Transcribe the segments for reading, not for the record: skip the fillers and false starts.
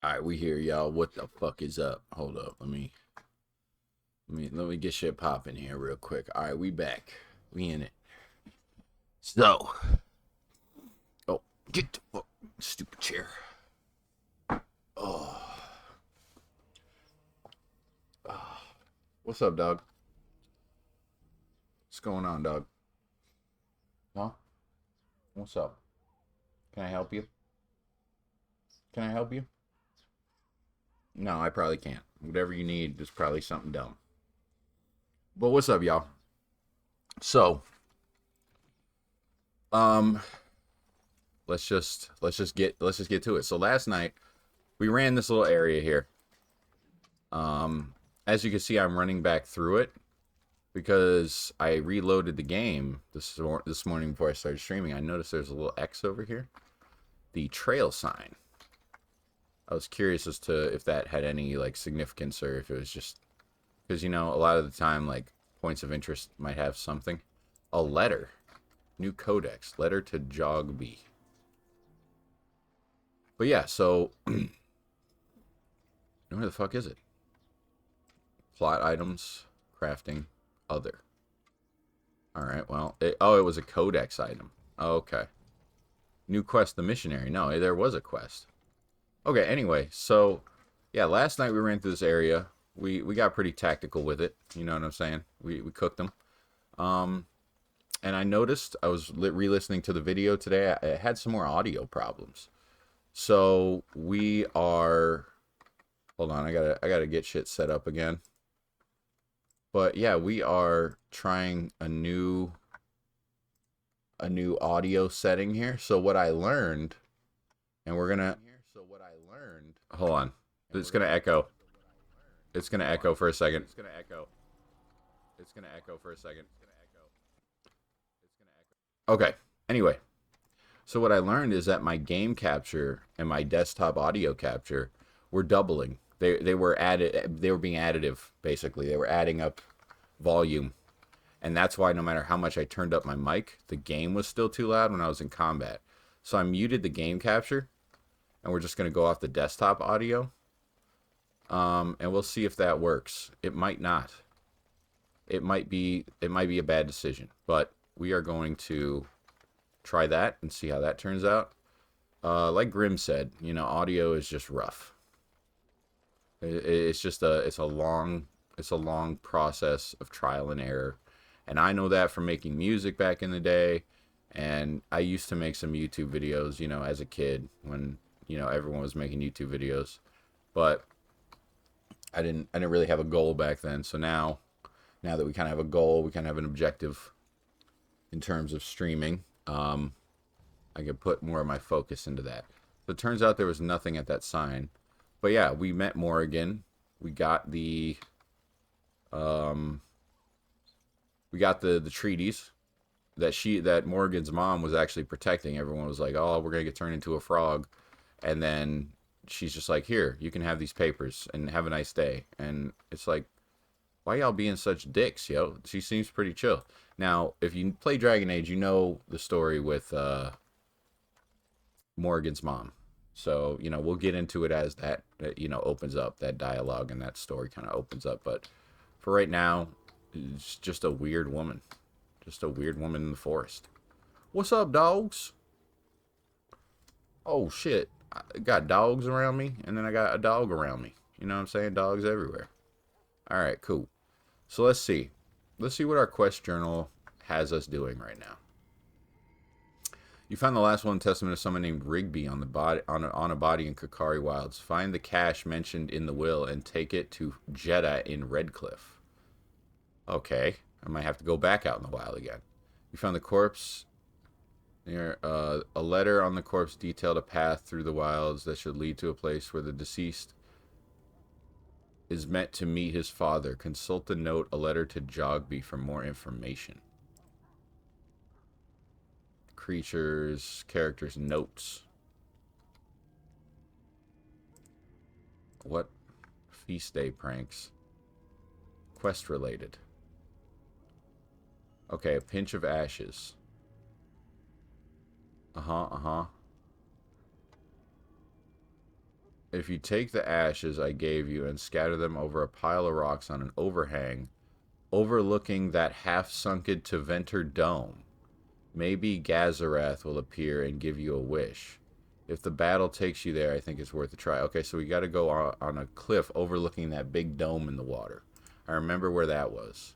All right, we here, y'all. What the fuck is up? Hold up. Let me get shit popping here real quick. All right, we back. We in it. So, oh, get the fuck, stupid chair. Oh, oh. What's up, dog? What's going on, dog? Huh? What's up? Can I help you? Can I help you? No, I probably can't. Whatever you need is probably something dumb. But what's up, y'all? So, um, let's just get to it. So last night we ran this little area here. As you can see, I'm running back through it because I reloaded the game this morning before I started streaming. I noticed there's a little X over here, the trail sign. I was curious as to if that had any like significance or if it was just because a lot of the time like points of interest might have something. A letter, new codex, letter to Jogby. But yeah, so where the fuck is it? Plot items, crafting, other. All right, well, it was a codex item. Okay. New quest, the missionary. No, there was a quest. Okay, anyway, so yeah, last night we ran through this area. We got pretty tactical with it. You know what I'm saying? We cooked them. Um, and I noticed I was re-listening to the video today. I had some more audio problems. So we are. Hold on, I gotta get shit set up again. But yeah, we are trying a new audio setting here. So what I learned, and we're gonna hold on. It's gonna echo. It's gonna echo for a second. It's gonna echo for a second. Okay. Anyway, so what I learned is that my game capture and my desktop audio capture were doubling. They were added. They were being additive basically. They were adding up volume, and that's why no matter how much I turned up my mic, the game was still too loud when I was in combat. So I muted the game capture, and we're just gonna go off the desktop audio. And we'll see if that works. It might not. It might be a bad decision, but we are going to try that and see how that turns out. Like Grim said, audio is just rough. It's a long process of trial and error, and I know that from making music back in the day. And I used to make some YouTube videos, as a kid when everyone was making YouTube videos, but I didn't really have a goal back then. So now that we kind of have a goal, we kind of have an objective in terms of streaming. I can put more of my focus into that. So it turns out there was nothing at that sign. But yeah, we met Morrigan. We got the um, the treaties that Morrigan's mom was actually protecting. Everyone was like, "Oh, we're gonna get turned into a frog," and then she's just like, "Here, you can have these papers and have a nice day." And it's like, why y'all being such dicks, yo? She seems pretty chill. Now, if you play Dragon Age, you know the story with Morgan's mom. So, we'll get into it as that opens up, that dialogue and that story kind of opens up. But for right now, it's just a weird woman. Just a weird woman in the forest. What's up, dogs? Oh, shit. I got dogs around me, and then I got a dog around me. You know what I'm saying? Dogs everywhere. All right, cool. So let's see. Let's see what our quest journal has us doing right now. You found the last one testament of someone named Rigby on the body on a body in Kakari Wilds. Find the cache mentioned in the will and take it to Jeddah in Redcliffe. Okay, I might have to go back out in the wild again. You found the corpse. Near a letter on the corpse detailed a path through the wilds that should lead to a place where the deceased is meant to meet his father. Consult the note, a letter to Jogby for more information. Creatures, characters, notes. What? Feast day pranks. Quest related. Okay, a pinch of ashes. Uh-huh. If you take the ashes I gave you and scatter them over a pile of rocks on an overhang, overlooking that half-sunken Teventer dome, maybe Gazarath will appear and give you a wish. If the battle takes you there, I think it's worth a try. Okay, so we got to go on a cliff overlooking that big dome in the water. I remember where that was.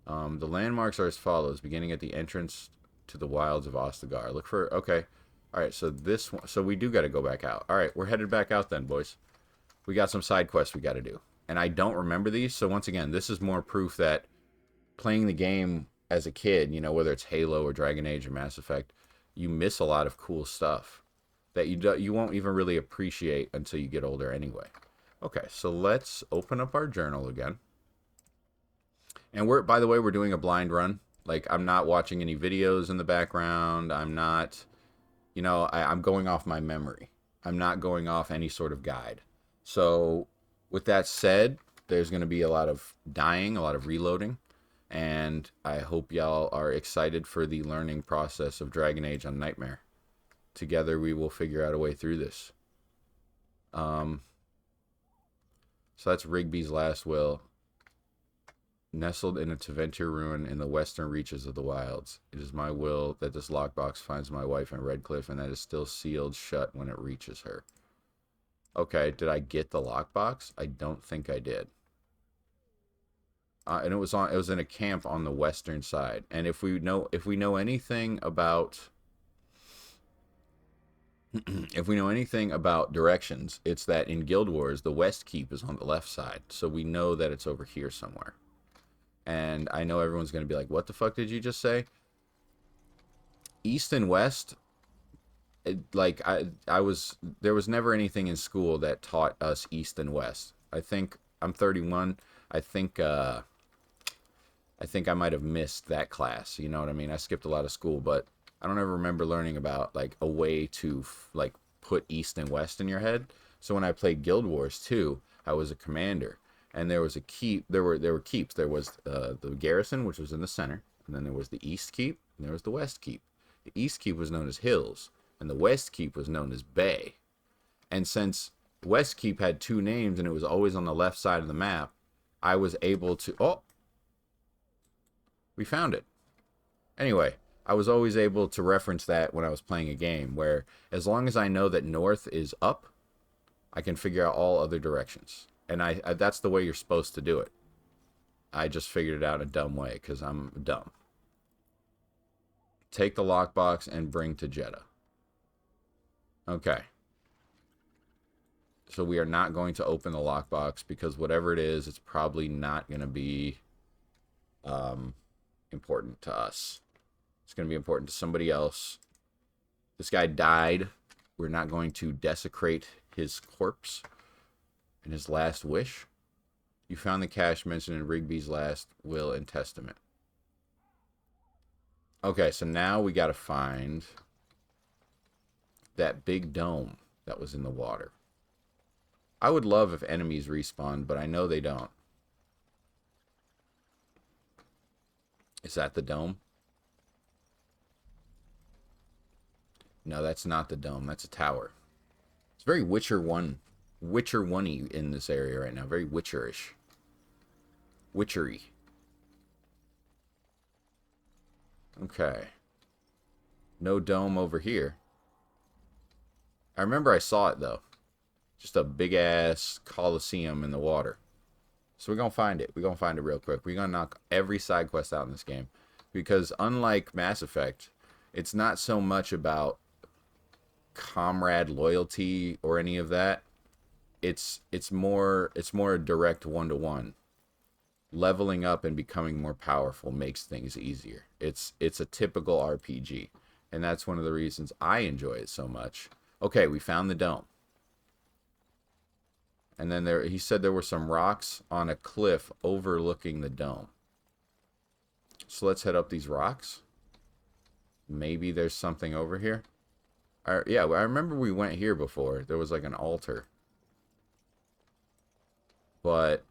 The landmarks are as follows, beginning at the entrance to the wilds of Ostagar. Look for... Okay. Alright, so this one... So we do got to go back out. Alright, we're headed back out then, boys. We got some side quests we got to do. And I don't remember these, so once again, this is more proof that playing the game as a kid, you know, whether it's Halo or Dragon Age or Mass Effect, you miss a lot of cool stuff that you won't even really appreciate until you get older anyway. Okay, so let's open up our journal again. And by the way, we're doing a blind run. Like, I'm not watching any videos in the background. I'm not, you know, I'm going off my memory. I'm not going off any sort of guide. So, with that said, there's going to be a lot of dying, a lot of reloading. And I hope y'all are excited for the learning process of Dragon Age on Nightmare. Together we will figure out a way through this. So that's Rigby's last will. Nestled in a Teventer ruin in the western reaches of the wilds. It is my will that this lockbox finds my wife in Redcliffe and that is still sealed shut when it reaches her. Okay, did I get the lockbox? I don't think I did. And it was in a camp on the western side. And if we know anything about if we know anything about directions, it's that in Guild Wars the West Keep is on the left side. So we know that it's over here somewhere. And I know everyone's going to be like, "What the fuck did you just say?" East and West, there was never anything in school that taught us East and West. I think I'm 31. I think I might have missed that class. You know what I mean? I skipped a lot of school, but I don't ever remember learning about like a way to like put East and West in your head. So when I played Guild Wars 2, I was a commander, and there was a keep. There were keeps. There was the garrison, which was in the center, and then there was the East Keep, and there was the West Keep. The East Keep was known as Hills, and the West Keep was known as Bay. And since West Keep had two names and it was always on the left side of the map, I was able to... Oh! We found it. Anyway, I was always able to reference that when I was playing a game, where as long as I know that north is up, I can figure out all other directions. And I that's the way you're supposed to do it. I just figured it out in a dumb way, because I'm dumb. Take the lockbox and bring to Jeddah. Okay. So we are not going to open the lockbox, because whatever it is, it's probably not going to be important to us. It's going to be important to somebody else. This guy died. We're not going to desecrate his corpse and his last wish. You found the cache mentioned in Rigby's last will and testament. Okay, so now we got to find that big dome that was in the water. I would love if enemies respawn, but I know they don't. Is that the dome? No, that's not the dome. That's a tower. It's very Witcher 1-y in this area right now. Very Witcherish. Witchery. Okay. No dome over here. I remember I saw it, though. Just a big-ass coliseum in the water. So we're going to find it. We're going to find it real quick. We're going to knock every side quest out in this game. Because unlike Mass Effect, it's not so much about comrade loyalty or any of that. It's more a direct one-to-one. Leveling up and becoming more powerful makes things easier. It's a typical RPG. And that's one of the reasons I enjoy it so much. Okay, we found the dome. And then he said there were some rocks on a cliff overlooking the dome. So let's head up these rocks. Maybe there's something over here. Yeah, I remember we went here before. There was like an altar. But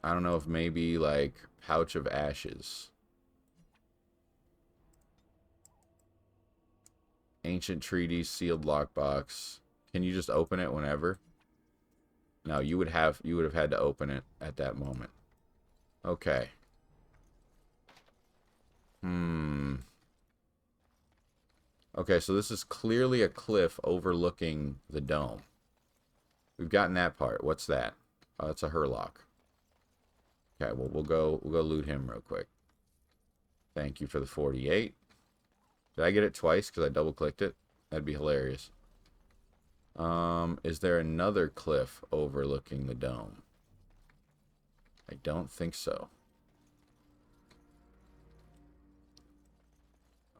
I don't know if maybe like Pouch of Ashes Ancient treaties, sealed lockbox. Can you just open it whenever? No, you would have had to open it at that moment. Okay. Okay, so this is clearly a cliff overlooking the dome. We've gotten that part. What's that? Oh, it's a Hurlock. Okay, well we'll go loot him real quick. Thank you for the 48. Did I get it twice because I double clicked it? That'd be hilarious. Is there another cliff overlooking the dome? I don't think so.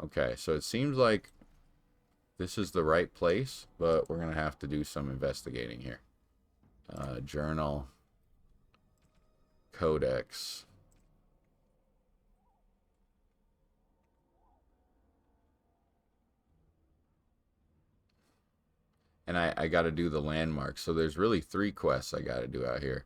Okay, so it seems like this is the right place, but we're going to have to do some investigating here. Journal. Codex. And I got to do the landmarks. So there's really 3 quests I got to do out here.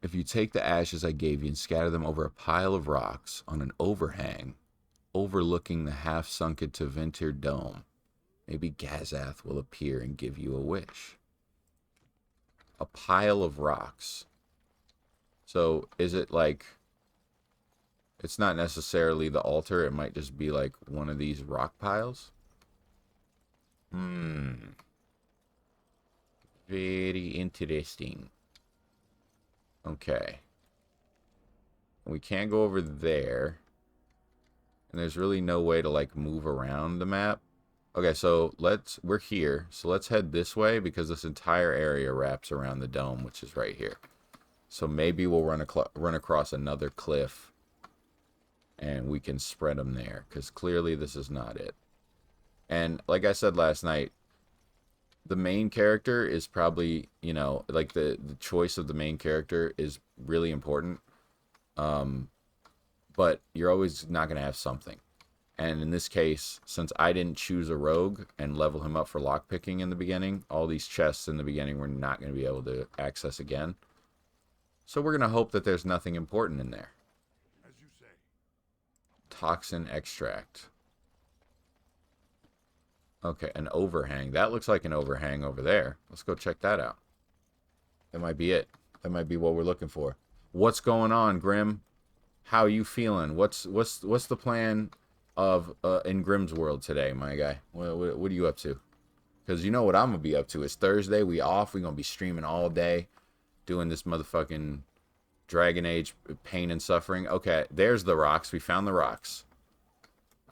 If you take the ashes I gave you and scatter them over a pile of rocks on an overhang overlooking the half-sunken Tevinter dome, maybe Gazath will appear and give you a wish. A pile of rocks. So is it like... It's not necessarily the altar. It might just be like one of these rock piles. Very interesting. Okay. We can't go over there. And there's really no way to like move around the map. Okay, so we're here. So let's head this way because this entire area wraps around the dome, which is right here. So maybe we'll run across another cliff. And we can spread them there. Because clearly this is not it. And like I said last night, the main character is probably, you know, like the choice of the main character is really important. But you're always not going to have something. And in this case, since I didn't choose a rogue and level him up for lockpicking in the beginning, all these chests in the beginning we're not going to be able to access again. So we're going to hope that there's nothing important in there. As you say. Toxin extract. Okay, an overhang. That looks like an overhang over there. Let's go check that out. That might be it. That might be what we're looking for. What's going on, Grim? How you feeling? What's the plan of in Grim's world today, my guy? What are you up to? Because you know what I'm gonna be up to. It's Thursday. We off. We gonna be streaming all day, doing this motherfucking Dragon Age pain and suffering. Okay, there's the rocks. We found the rocks.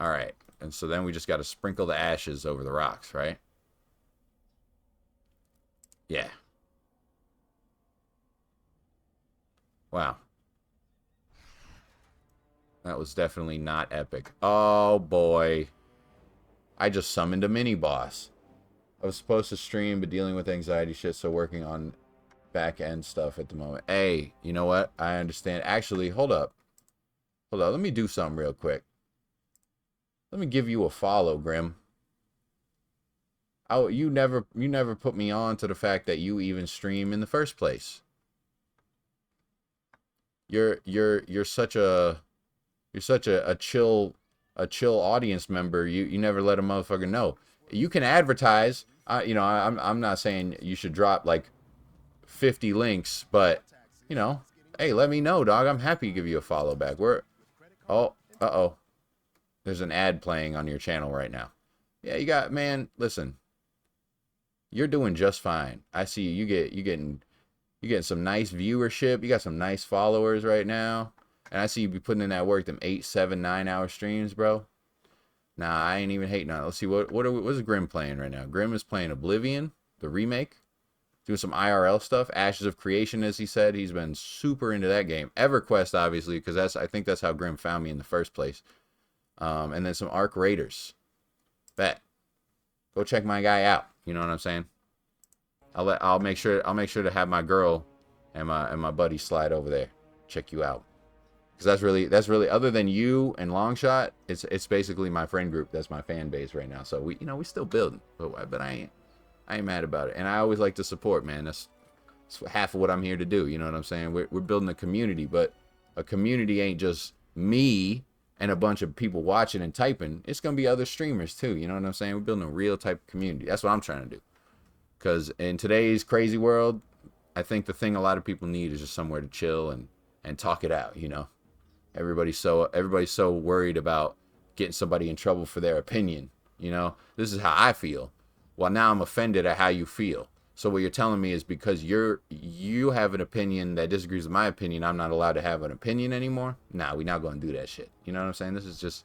All right. And so then we just got to sprinkle the ashes over the rocks, right? Yeah. Wow. That was definitely not epic. Oh, boy. I just summoned a mini-boss. I was supposed to stream, but dealing with anxiety shit, so working on back-end stuff at the moment. Hey, you know what? I understand. Actually, hold up. Hold up. Let me do something real quick. Let me give you a follow, Grim. Oh, you never put me on to the fact that you even stream in the first place. You're such a chill audience member. You never let a motherfucker know. You can advertise. You know, I'm not saying you should drop like 50 links, but you know, hey, let me know, dog. I'm happy to give you a follow back. Uh-oh. There's an ad playing on your channel right now. Yeah, you got, man, listen. You're doing just fine. I see you getting some nice viewership. You got some nice followers right now. And I see you be putting in that work, them 8, 7, 9 hour streams, bro. Nah, I ain't even hating on it. Let's see, what's Grim playing right now? Grim is playing Oblivion, the remake. Doing some IRL stuff. Ashes of Creation, as he said. He's been super into that game. EverQuest, obviously, because I think that's how Grim found me in the first place. And then some Arc Raiders. Bet. Go check my guy out. You know what I'm saying? I'll make sure to have my girl and my buddy slide over there. Check you out. Because that's really other than you and Longshot, it's basically my friend group. That's my fan base right now. So we still building. But I ain't mad about it. And I always like to support, man. That's half of what I'm here to do. You know what I'm saying? We're building a community, but a community ain't just me and a bunch of people watching and typing, it's going to be other streamers too. You know what I'm saying? We're building a real type of community. That's what I'm trying to do. Because in today's crazy world, I think the thing a lot of people need is just somewhere to chill and talk it out, you know? Everybody's so worried about getting somebody in trouble for their opinion, you know? This is how I feel. Well, now I'm offended at how you feel. So what you're telling me is because you have an opinion that disagrees with my opinion, I'm not allowed to have an opinion anymore? Nah, we not going to do that shit. You know what I'm saying? This is just,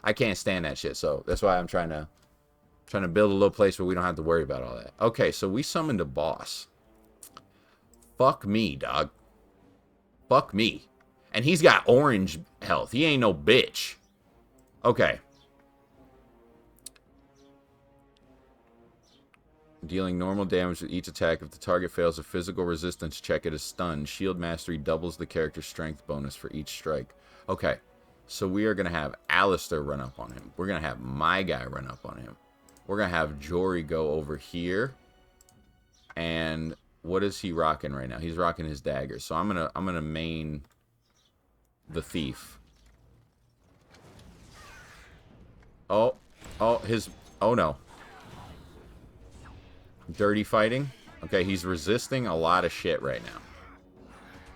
I can't stand that shit. So that's why I'm trying to build a little place where we don't have to worry about all that. Okay, so we summoned a boss. Fuck me, dog. Fuck me. And he's got orange health. He ain't no bitch. Okay. Dealing normal damage with each attack. If the target fails a physical resistance check, it is stunned. Shield Mastery doubles the character's strength bonus for each strike. Okay. So we are going to have Alistair run up on him. We're going to have my guy run up on him. We're going to have Jory go over here. And what is he rocking right now? He's rocking his dagger. So I'm going to main the thief. Oh no. Dirty fighting. Okay, he's resisting a lot of shit right now.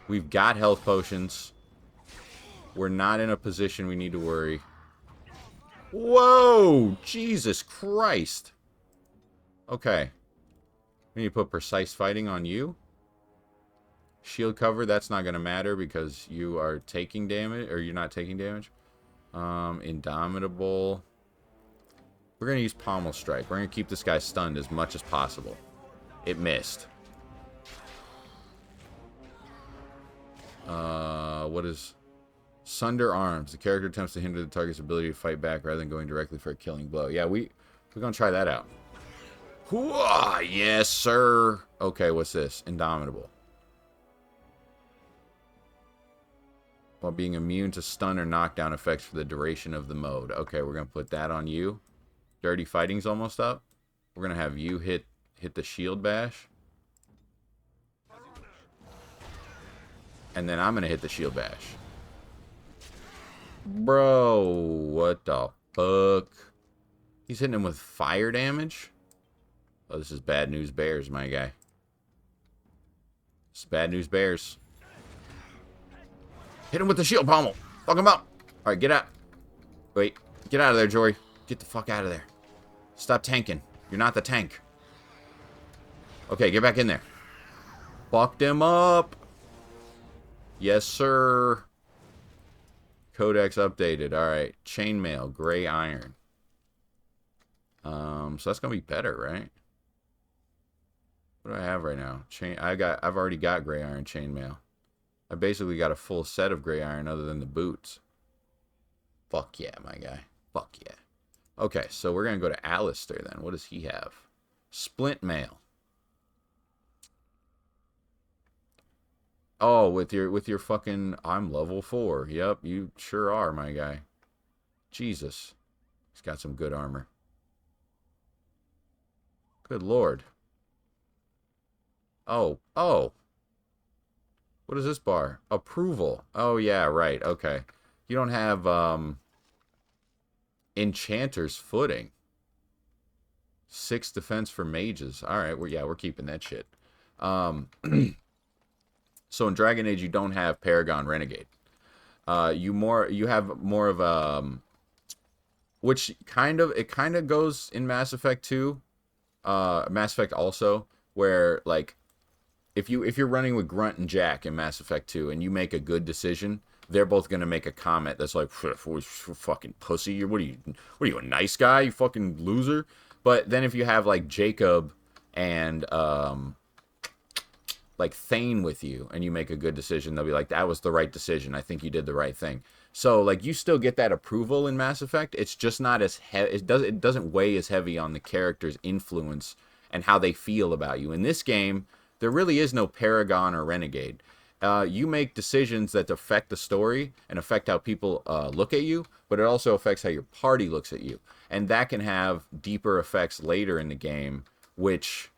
We've got health potions. We're not in a position we need to worry. Whoa! Jesus Christ. Okay. We need to put precise fighting on you. Shield cover, that's not going to matter because you are taking damage, or you're not taking damage. Indomitable. We're going to use Pommel Strike. We're going to keep this guy stunned as much as possible. It missed. What is... Sunder Arms. The character attempts to hinder the target's ability to fight back rather than going directly for a killing blow. Yeah, we're going to try that out. Hooah! Yes, sir. Okay, what's this? Indomitable. While being immune to stun or knockdown effects for the duration of the mode. Okay, we're going to put that on you. Dirty Fighting's almost up. We're going to have you hit the shield bash. And then I'm going to hit the shield bash. Bro, what the fuck? He's hitting him with fire damage? Oh, this is bad news bears, my guy. This is bad news bears. Hit him with the shield pommel. Fuck him up. Alright, get out. Wait, get out of there, Jory. Get the fuck out of there. Stop tanking. You're not the tank. Okay, get back in there. Fucked him up. Yes, sir. Codex updated. Alright. Chainmail. Gray iron. So that's gonna be better, right? What do I have right now? I've already got gray iron chainmail. I basically got a full set of gray iron other than the boots. Fuck yeah, my guy. Fuck yeah. Okay, so we're gonna go to Alistair then. What does he have? Splint mail. Oh, with your fucking I'm level 4. Yep, you sure are, my guy. Jesus. He's got some good armor. Good lord. Oh. What is this bar? Approval. Oh yeah, right. Okay. You don't have Enchanter's Footing. 6 defense for mages. Alright, we're keeping that shit. So in Dragon Age you don't have Paragon Renegade. You have more of which kind of goes in Mass Effect 2. Mass Effect also, where like if you're running with Grunt and Jack in Mass Effect 2 and you make a good decision, they're both gonna make a comment that's like, fucking pussy, what are you, a nice guy, you fucking loser? But then if you have like Jacob and like Thane with you and you make a good decision, they'll be like, that was the right decision, I think you did the right thing. So like you still get that approval in Mass Effect. It's just not as it doesn't weigh as heavy on the character's influence and how they feel about you. In this game, there really is no Paragon or Renegade. You make decisions that affect the story and affect how people look at you, but it also affects how your party looks at you. And that can have deeper effects later in the game, which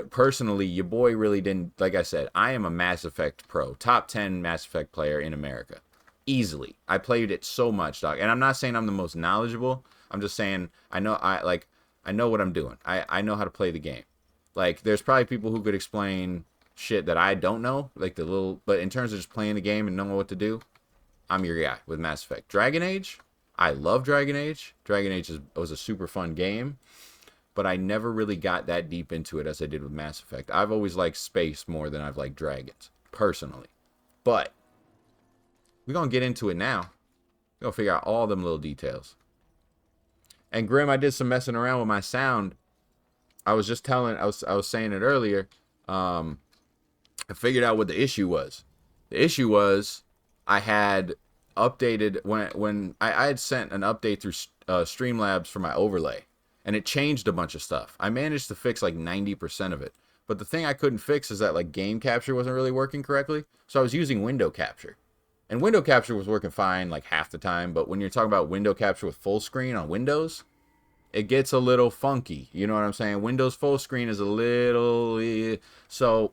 personally, your boy really didn't. Like I said, I am a Mass Effect pro. Top 10 Mass Effect player in America. easily. I played it so much, dog. And I'm not saying I'm the most knowledgeable. I'm just saying I know what I'm doing. I know how to play the game. Like there's probably people who could explain shit that I don't know, like the little. But in terms of just playing the game and knowing what to do, I'm your guy with Mass Effect. Dragon Age, I love Dragon Age. Dragon Age was a super fun game, but I never really got that deep into it as I did with Mass Effect. I've always liked space more than I've liked dragons, personally. But we're going to get into it now. We're going to figure out all them little details. And Grim, I did some messing around with my sound. I was saying it earlier. I figured out what the issue was. The issue was I had updated when I had sent an update through Streamlabs for my overlay, and it changed a bunch of stuff. I managed to fix like 90% of it. But the thing I couldn't fix is that like game capture wasn't really working correctly. So I was using window capture. And window capture was working fine like half the time, but when you're talking about window capture with full screen on Windows, it gets a little funky. You know what I'm saying? Windows full screen is a little... So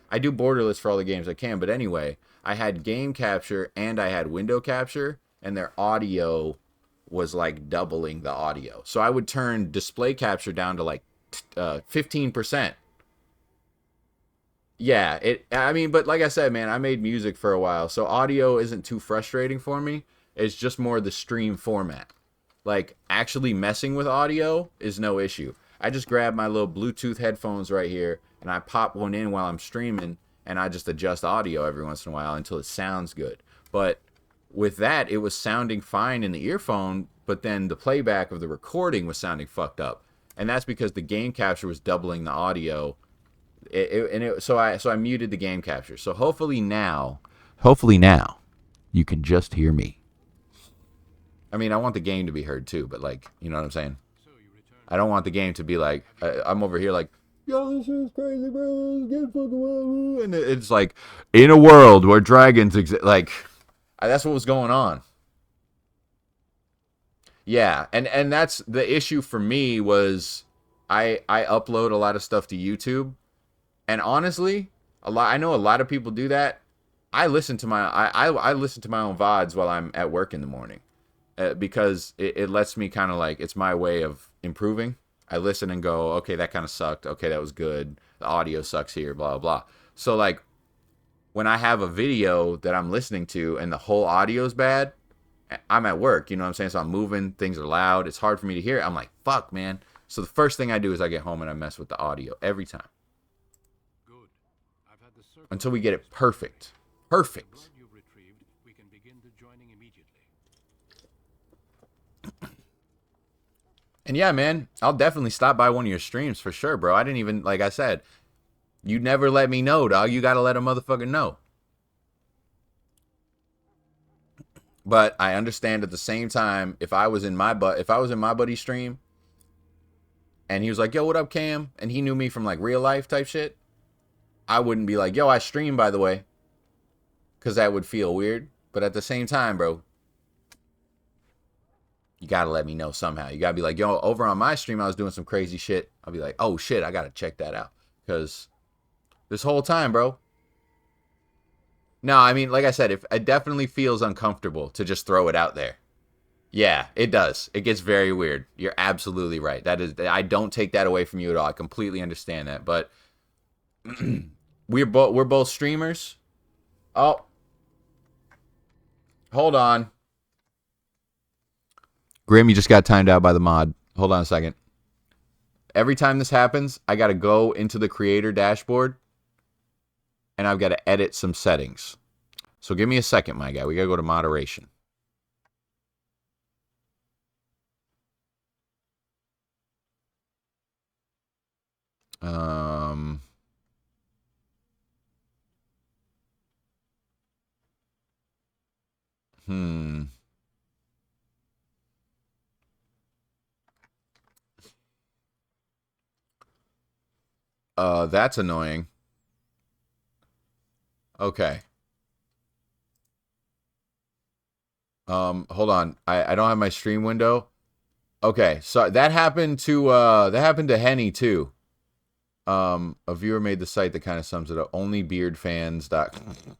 I do borderless for all the games I can, but anyway, I had game capture and I had window capture, and their audio was like doubling the audio. So I would turn display capture down to like 15%. Yeah, I mean, but like I said, man, I made music for a while, so audio isn't too frustrating for me. It's just more the stream format. Like, actually messing with audio is no issue. I just grab my little Bluetooth headphones right here, and I pop one in while I'm streaming, and I just adjust audio every once in a while until it sounds good. But with that, it was sounding fine in the earphone, but then the playback of the recording was sounding fucked up. And that's because the game capture was doubling the audio. So I muted the game capture. So hopefully now you can just hear me. I mean, I want the game to be heard too, but like, you know what I'm saying? I don't want the game to be like, I'm over here like, yo, this is crazy, bro. Get fucking wild. And it's like, in a world where dragons exist, like, that's what was going on. Yeah, and that's the issue for me was I upload a lot of stuff to YouTube. And honestly, I know a lot of people do that. I listen to I listen to my own VODs while I'm at work in the morning, because it lets me kind of like, it's my way of improving. I listen and go, okay, that kind of sucked. Okay, that was good. The audio sucks here, blah, blah, blah. So like when I have a video that I'm listening to and the whole audio is bad, I'm at work, you know what I'm saying? So I'm moving, things are loud. It's hard for me to hear. I'm like, fuck, man. So the first thing I do is I get home and I mess with the audio every time. Until we get it perfect. Perfect. And yeah, man, I'll definitely stop by one of your streams for sure, bro. I didn't even, like I said, you never let me know, dog. You gotta let a motherfucker know. But I understand at the same time, if I was in my buddy's stream and he was like, yo, what up, Cam? And he knew me from like real life type shit, I wouldn't be like, yo, I stream, by the way. Because that would feel weird. But at the same time, bro, you got to let me know somehow. You got to be like, yo, over on my stream, I was doing some crazy shit. I'll be like, oh, shit, I got to check that out. Because this whole time, bro. No, I mean, like I said, if it definitely feels uncomfortable to just throw it out there. Yeah, it does. It gets very weird. You're absolutely right. I don't take that away from you at all. I completely understand that. But we're both streamers. Oh, hold on. Grim, you just got timed out by the mod. Hold on a second. Every time this happens, I got to go into the creator dashboard and I've got to edit some settings. So give me a second, my guy. We got to go to moderation. That's annoying. Okay. Hold on. I don't have my stream window. Okay, so that happened to Henny too. A viewer made the site that kind of sums it up. Onlybeardfans.com.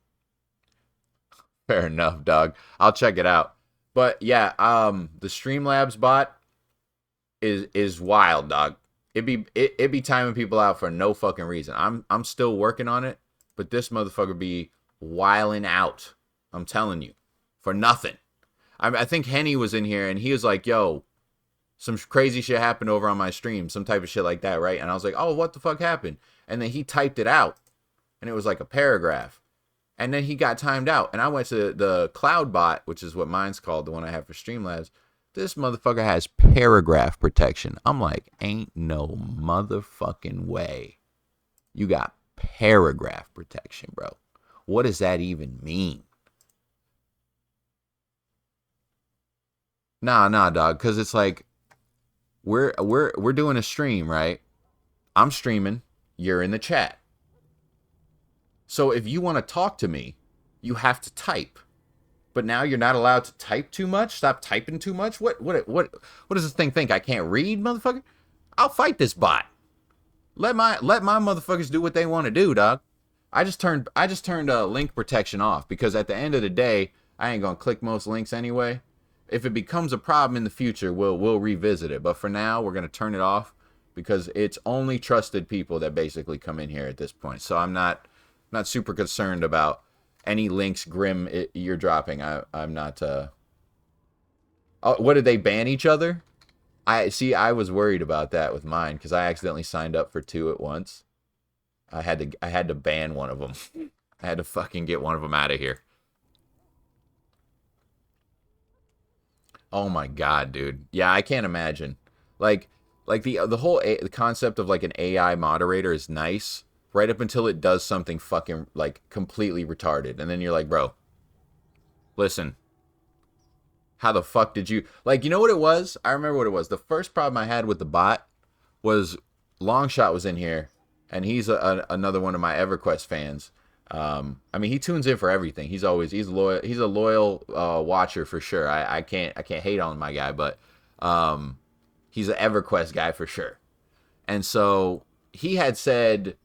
Fair enough, dog. I'll check it out. But yeah, the Streamlabs bot is wild, dog. It be timing people out for no fucking reason. I'm still working on it, but this motherfucker be wiling out. I'm telling you, for nothing. I think Henny was in here and he was like, "Yo, some crazy shit happened over on my stream, some type of shit like that, right?" And I was like, "Oh, what the fuck happened?" And then he typed it out, and it was like a paragraph. And then he got timed out. And I went to the Cloud bot, which is what mine's called, the one I have for Streamlabs. This motherfucker has paragraph protection. I'm like, ain't no motherfucking way. You got paragraph protection, bro. What does that even mean? Nah, dog. Cause it's like we're doing a stream, right? I'm streaming. You're in the chat. So if you want to talk to me, you have to type. But now you're not allowed to type too much. Stop typing too much. What does this thing think? I can't read, motherfucker? I'll fight this bot. Let my motherfuckers do what they want to do, dog. I just turned link protection off because at the end of the day, I ain't gonna click most links anyway. If it becomes a problem in the future, we'll revisit it. But for now, we're gonna turn it off because it's only trusted people that basically come in here at this point. So I'm not super concerned about any links Grim you're dropping. I'm not. Oh, what did they ban each other? I was worried about that with mine because I accidentally signed up for 2 at once. I had to ban one of them. I had to fucking get one of them out of here. Oh my god, dude. Yeah, I can't imagine. Like the whole the concept of like an AI moderator is nice right up until it does something fucking like completely retarded, and then you're like, bro, listen. How the fuck did you like? You know what it was? I remember what it was. The first problem I had with the bot was Longshot was in here, and he's another one of my EverQuest fans. I mean, he tunes in for everything. He's loyal. He's a loyal watcher for sure. I can't hate on my guy, but he's an EverQuest guy for sure. And so he had said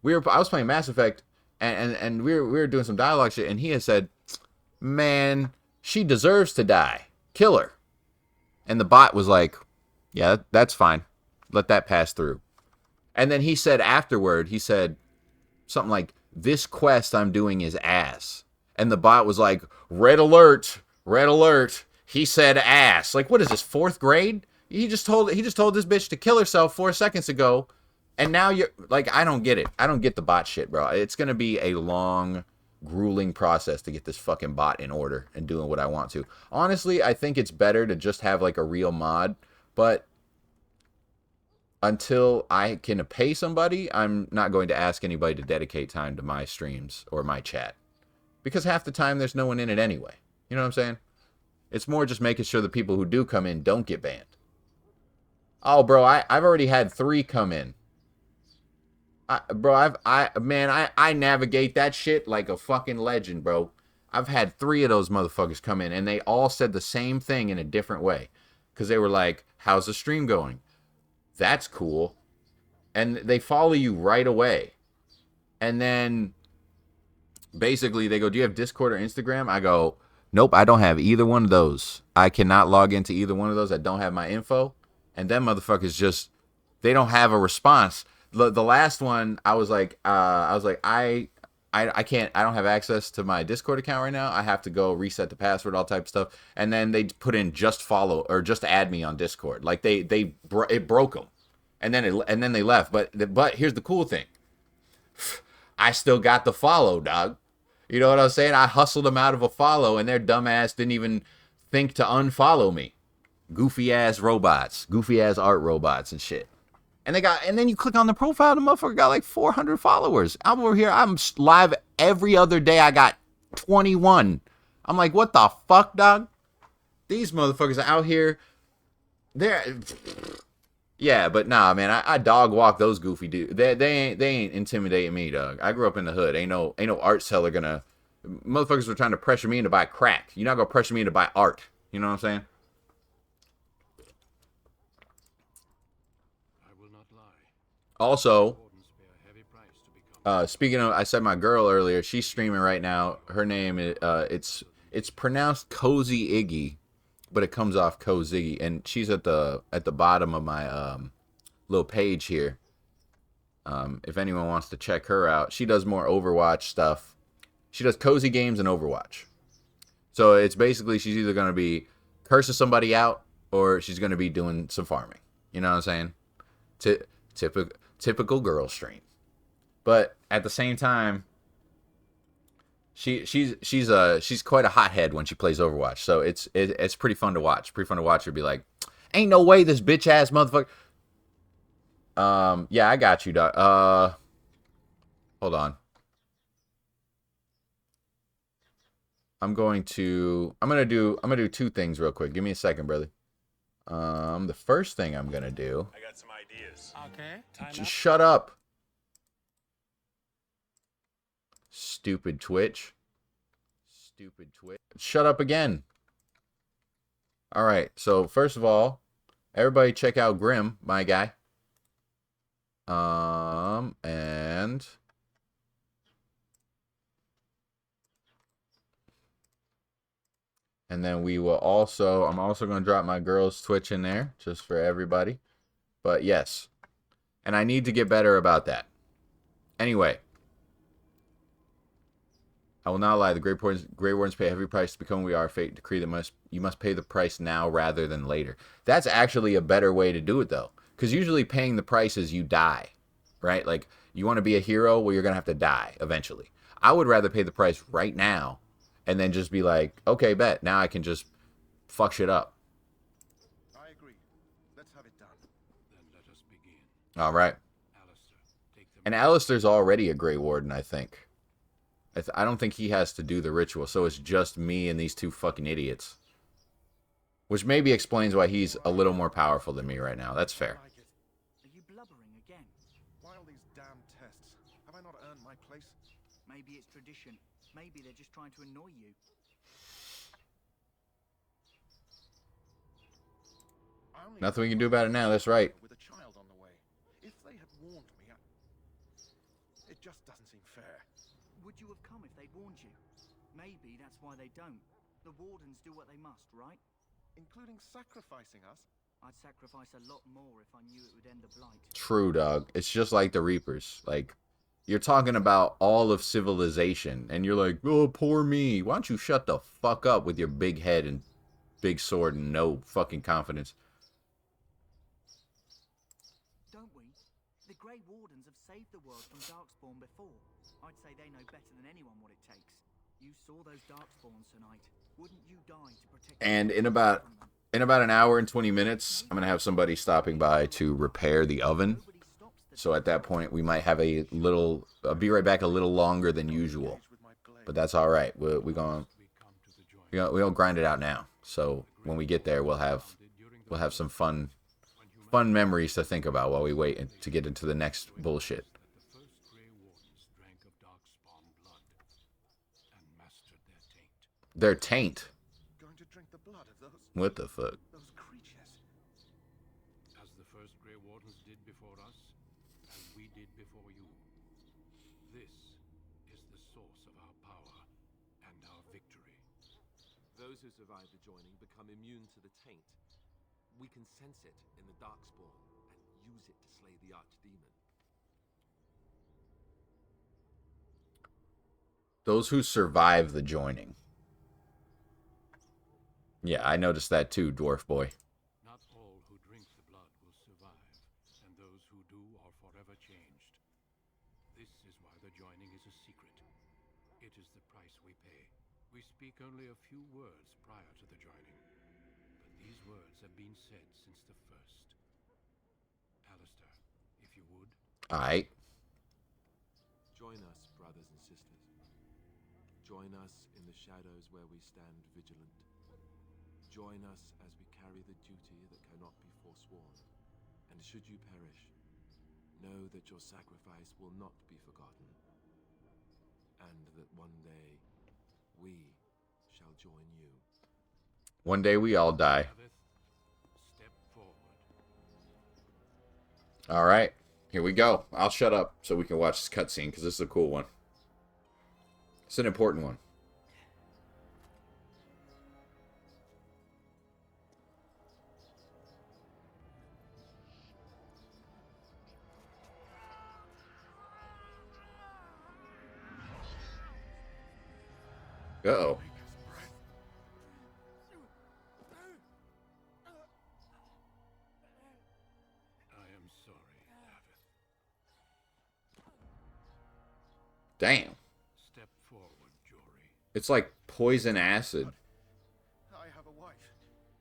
I was playing Mass Effect, and we were doing some dialogue shit, and he had said, "Man, she deserves to die. Kill her." And the bot was like, "Yeah, that's fine. Let that pass through." And then he said afterward, he said something like, "This quest I'm doing is ass." And the bot was like, "Red alert, red alert. He said ass." Like, what is this, 4th grade? He just told this bitch to kill herself 4 seconds ago. And now you're like, I don't get it. I don't get the bot shit, bro. It's going to be a long, grueling process to get this fucking bot in order and doing what I want to. Honestly, I think it's better to just have like a real mod, but until I can pay somebody, I'm not going to ask anybody to dedicate time to my streams or my chat, because half the time there's no one in it anyway. You know what I'm saying? It's more just making sure the people who do come in don't get banned. Oh, bro, I've already had 3 come in. I navigate that shit like a fucking legend, bro. I've had 3 of those motherfuckers come in, and they all said the same thing in a different way. Because they were like, "How's the stream going?" "That's cool." And they follow you right away. And then basically they go, "Do you have Discord or Instagram?" I go, "Nope, I don't have either one of those. I cannot log into either one of those. I don't have my info." And them motherfuckers just, they don't have a response. The last one, I was like, I can't, I don't have access to my Discord account right now. I have to go reset the password, all type of stuff. And then they put in just follow or just add me on Discord. Like it broke them, and then they left. But here's the cool thing, I still got the follow, dog. You know what I'm saying? I hustled them out of a follow, and their dumbass didn't even think to unfollow me. Goofy ass robots, goofy ass art robots and shit. And then you click on the profile, the motherfucker got like 400 followers. I'm over here, I'm live every other day. I got 21. I'm like, what the fuck, dog? These motherfuckers are out here. They're, yeah, but nah, man, I dog walk those goofy dudes. They ain't intimidating me, dog. I grew up in the hood. Ain't no art seller gonna. Motherfuckers were trying to pressure me into buy crack. You're not gonna pressure me into buy art. You know what I'm saying? Also, Speaking of, I said my girl earlier. She's streaming right now. Her name is it's pronounced Cozy Iggy, but it comes off Cozy, and she's at the bottom of my little page here. If anyone wants to check her out, she does more Overwatch stuff. She does cozy games and Overwatch. So it's basically she's either gonna be cursing somebody out or she's gonna be doing some farming. You know what I'm saying? Typical girl stream. But at the same time, she's quite a hothead when she plays Overwatch. So it's pretty fun to watch. Pretty fun to watch her be like, ain't no way this bitch ass motherfucker. Yeah, I got you, dog. Hold on. I'm gonna do two things real quick. Give me a second, brother. The first thing I'm gonna do. I got some ideas. Okay. Just shut up. Stupid Twitch. Stupid Twitch. Shut up again. All right. So first of all, everybody check out Grim, my guy. And then we will also, I'm also going to drop my girl's Twitch in there just for everybody. But yes. And I need to get better about that. Anyway. I will not lie. The Grey Wardens pay a heavy price to become who we are. Fate decree that you must pay the price now rather than later. That's actually a better way to do it, though. Because usually paying the price is you die. Right? Like, you want to be a hero? Well, you're going to have to die eventually. I would rather pay the price right now and then just be like, okay, bet. Now I can just fuck shit up. I agree. Let's have it done. Then let us begin. All right. And Alistair's already a Grey Warden, I think. I don't think he has to do the ritual, so it's just me and these two fucking idiots. Which maybe explains why he's a little more powerful than me right now. That's fair. Are you blubbering again? Why all these damn tests? Have I not earned my place? Maybe it's tradition. Maybe they're just trying to annoy you. Nothing we can do about it now, that's right. With a child on the way. If they had warned me, it just doesn't seem fair. Would you have come if they'd warned you? Maybe that's why they don't. The wardens do what they must, right? Including sacrificing us? I'd sacrifice a lot more if I knew it would end the blight. True, dog. It's just like the Reapers. Like, you're talking about all of civilization, and you're like, oh, poor me. Why don't you shut the fuck up with your big head and big sword and no fucking confidence? Don't we? The Grey Wardens have saved the world from Darkspawn before. I'd say they know better than anyone what it takes. You saw those Darkspawns tonight. Wouldn't you die to protect? And in about an hour and 20 minutes, I'm gonna have somebody stopping by to repair the oven. So at that point, we might have a little. I'll be right back a little longer than usual, but that's all right. We're gonna grind it out now. So when we get there, we'll have some fun memories to think about while we wait to get into the next bullshit. Their taint. Going to drink the blood of those. What the fuck? Those creatures. As the first Grey Wardens did before us, and we did before you. This is the source of our power and our victory. Those who survive the joining become immune to the taint. We can sense it in the Darkspawn and use it to slay the Archdemon. Those who survive the joining. Yeah, I noticed that too, dwarf boy. Not all who drink the blood will survive, and those who do are forever changed. This is why the joining is a secret. It is the price we pay. We speak only a few words prior to the joining, but these words have been said since the first. Alistair, if you would. Aight. Join us, brothers and sisters. Join us in the shadows where we stand vigilant. Join us as we carry the duty that cannot be forsworn. And should you perish, know that your sacrifice will not be forgotten. And that one day, we shall join you. One day we all die. Step forward. All right. Here we go. I'll shut up so we can watch this cutscene because this is a cool one. It's an important one. Uh-oh. I am sorry, Abbot. Damn. Step forward, Jory. It's like poison acid. I have a wife,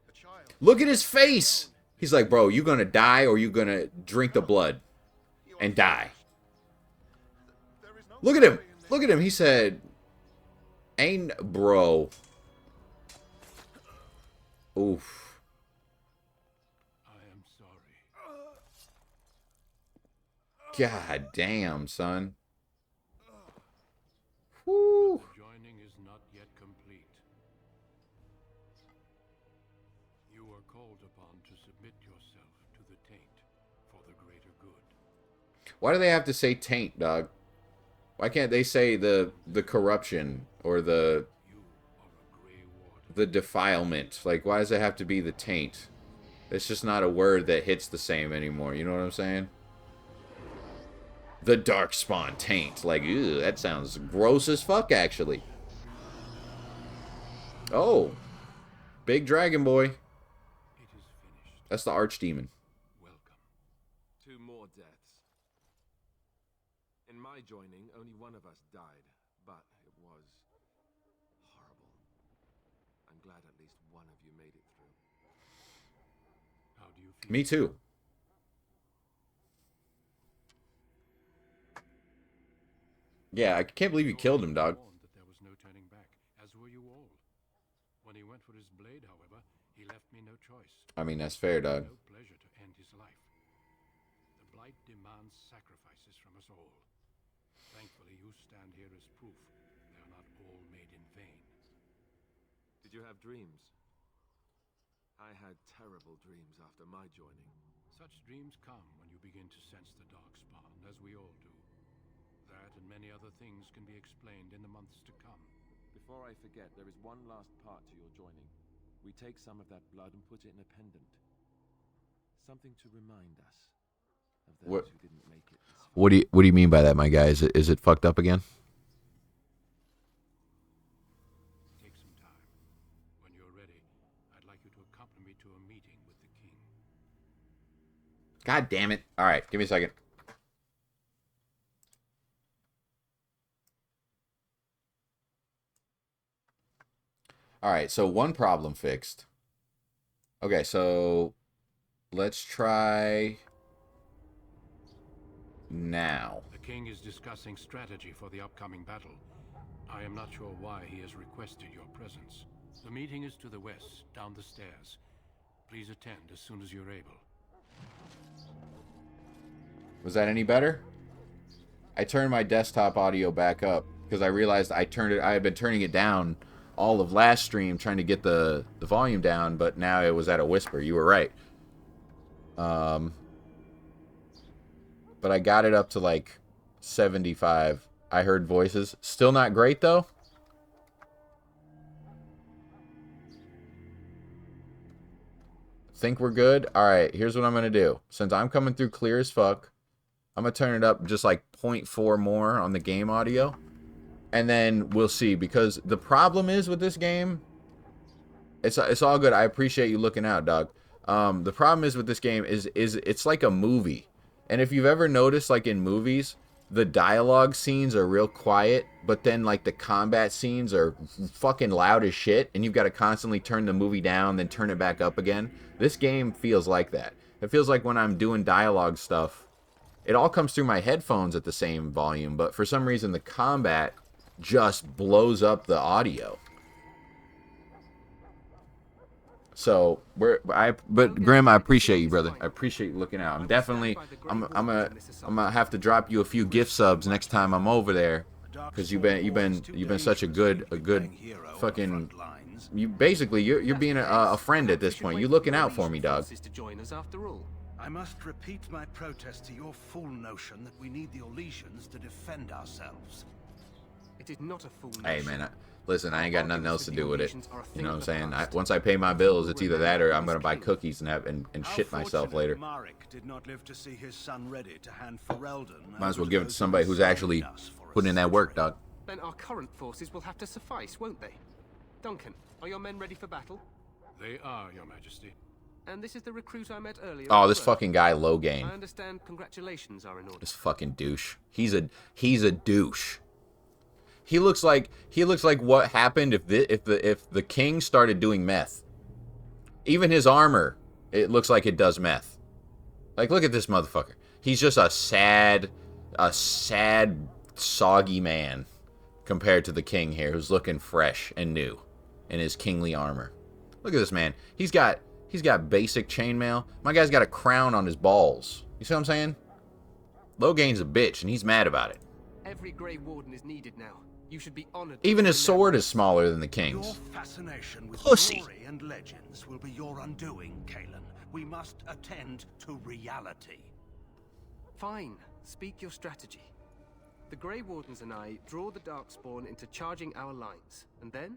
a child. Look at his face. He's like, bro, you gonna die or you gonna drink the blood and die. There is no Look at him. glory in this. Look at him. He said, ain't bro. Oof. I am sorry. God damn, son. Whoo. The joining is not yet complete. You are called upon to submit yourself to the taint for the greater good. Why do they have to say taint, dog? Why can't they say the corruption or the You are a Grey Warden. the defilement? Like, why does it have to be the taint? It's just not a word that hits the same anymore. You know what I'm saying? The Darkspawn taint. Like, ew, that sounds gross as fuck, actually. Oh. Big dragon boy. It is finished. That's the archdemon. Welcome. 2 more deaths. In my joining, only one of us died, but it was horrible. I'm glad at least one of you made it through. How do you feel? Me too. Yeah, I can't believe you killed him, dog. Warned that there was no turning back, as were you all. When he went for his blade, however, he left me no choice. I mean, that's fair, dog. No pleasure to end his life. The blight demands sacrifices from us all. Thankfully, you stand here as proof they are not all made in vain. Did you have dreams? I had terrible dreams after my joining. Such dreams come when you begin to sense the darkspawn, as we all do. That and many other things can be explained in the months to come. Before I forget, there is one last part to your joining. We take some of that blood and put it in a pendant. Something to remind us of those What- who didn't make it this far. What do you mean by that, my guy? Is it fucked up again? Take some time. When you're ready, I'd like you to accompany me to a meeting with the king. God damn it. All right, give me a second. All right, so one problem fixed. Okay, so let's try now. The king is discussing strategy for the upcoming battle. I am not sure why he has requested your presence. The meeting is to the west, down the stairs. Please attend as soon as you're able. Was that any better? I turned my desktop audio back up because I realized I had been turning it down all of last stream trying to get the volume down, but now it was at a whisper. You were right. But I got it up to like 75. I heard voices. Still not great though. Think we're good? All right, here's what I'm going to do. Since I'm coming through clear as fuck, I'm going to turn it up just like 0.4 more on the game audio. And then we'll see. Because the problem is with this game, it's all good. I appreciate you looking out, dog. The problem is with this game is it's like a movie. And if you've ever noticed, like in movies, the dialogue scenes are real quiet, but then like the combat scenes are fucking loud as shit, and you've got to constantly turn the movie down, then turn it back up again. This game feels like that. It feels like when I'm doing dialogue stuff, it all comes through my headphones at the same volume, but for some reason the combat just blows up the audio. But Grim, I appreciate you, brother. I appreciate you looking out. I'm gonna have to drop you a few gift subs next time I'm over there, because you've been such a good fucking. You're being a friend at this point. You're looking out for me, dog. To join us after all. I must repeat my protest to your fool notion that we need the Orlesians to defend ourselves. It is not a fool Hey, notion. man, listen, I ain't got nothing else to do with it. You know what I'm saying? past. Once I pay my bills, it's either that or I'm gonna buy cookies and shit myself later. Marek did not live to see his son ready to hand Ferelden. Might as well give it to somebody who's actually putting in that work, dog. Then our current forces will have to suffice, won't they? Duncan, are your men ready for battle? They are, Your Majesty. And this is the recruit I met earlier. Oh, as this well? fucking guy, I Logain. understand congratulations are in order. This fucking douche. He's a douche. He looks like what happened if the king started doing meth. Even his armor, it looks like it does meth. Like, look at this motherfucker. He's just a sad, soggy man compared to the king here, who's looking fresh and new in his kingly armor. Look at this man. He's got basic chainmail. My guy's got a crown on his balls. You see what I'm saying? Logain's a bitch, and he's mad about it. Every Grey Warden is needed now. You should be honored. Even his sword is smaller than the Your king's. fascination with Pussy. glory and legends will be your undoing, Kalen. We must attend to reality. Fine. Speak your strategy. The Grey Wardens and I draw the Darkspawn into charging our lines, and then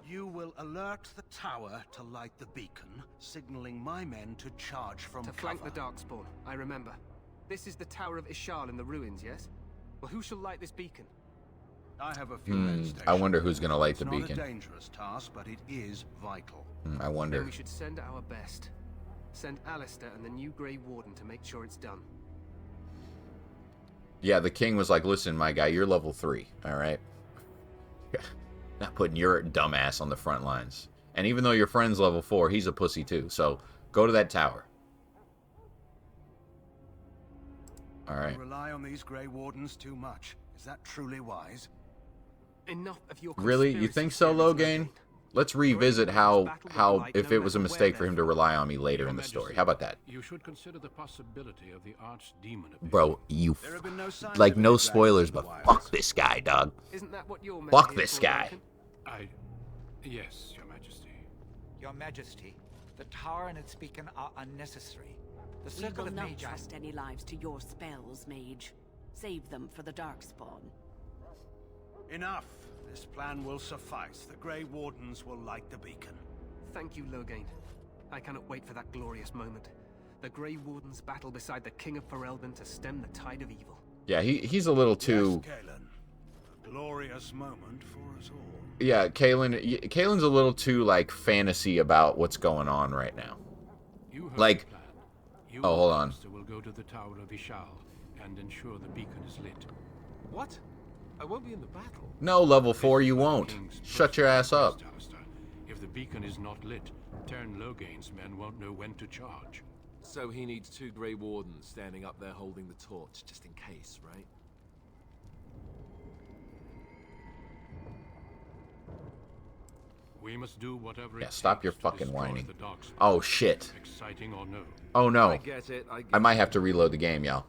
You will alert the tower to light the beacon, signaling my men to charge from to cover. flank the Darkspawn. I remember. This is the Tower of Ishal in the ruins, yes? Well, who shall light this beacon? I have a few men stationed. I wonder who's gonna light the It's beacon. not a dangerous task, but it is vital. I Then wonder. we should send our best. Send Alistair and the new Grey Warden to make sure it's done. Yeah, the king was like, listen, my guy, you're level 3, all right? Not putting your dumbass on the front lines. And even though your friend's level 4, he's a pussy too. So go to that tower. All right. You rely on these Grey Wardens too much. Is that truly wise? Enough of your Really? You conspiracy think so, theories, Logain? Logain. Let's revisit how if it was a mistake for him to rely on me later in the story. How about that? You should consider the possibility of the archdemon appearing. Bro, you There have been no signs like of no any spoilers, dragons but in the wilds. fuck this guy, dog. Isn't that what you're Fuck this guy. Yes, Your Majesty. Your Majesty, the tower and its beacon are unnecessary. The We circle will of not Magi... trust any lives to your spells, mage. Save them for the Darkspawn. Enough. This plan will suffice. The Grey Wardens will light the beacon. Thank you, Logain. I cannot wait for that glorious moment. The Grey Wardens battle beside the King of Ferelden to stem the tide of evil. Yeah, he's a little too. Yes, Kalen. A glorious moment for us all. Yeah, Kalen's a little too like fantasy about what's going on right now. You heard Like- the plan. You oh, hold and on. Alistair will go to the Tower of Ishal and ensure the beacon is lit. What? I won't be in the battle. No, level 4, This you is the won't. King's Shut your ass personal up. request, Alistair. If the beacon is not lit, Tern Logain's men won't know when to charge. So he needs 2 Grey Wardens standing up there holding the torch, just in case, right? We must do whatever Yeah, it stop takes your to fucking destroy whining. the Darkspawn. Oh shit. Exciting or no. Oh I no. get it, I might have to reload the game, y'all.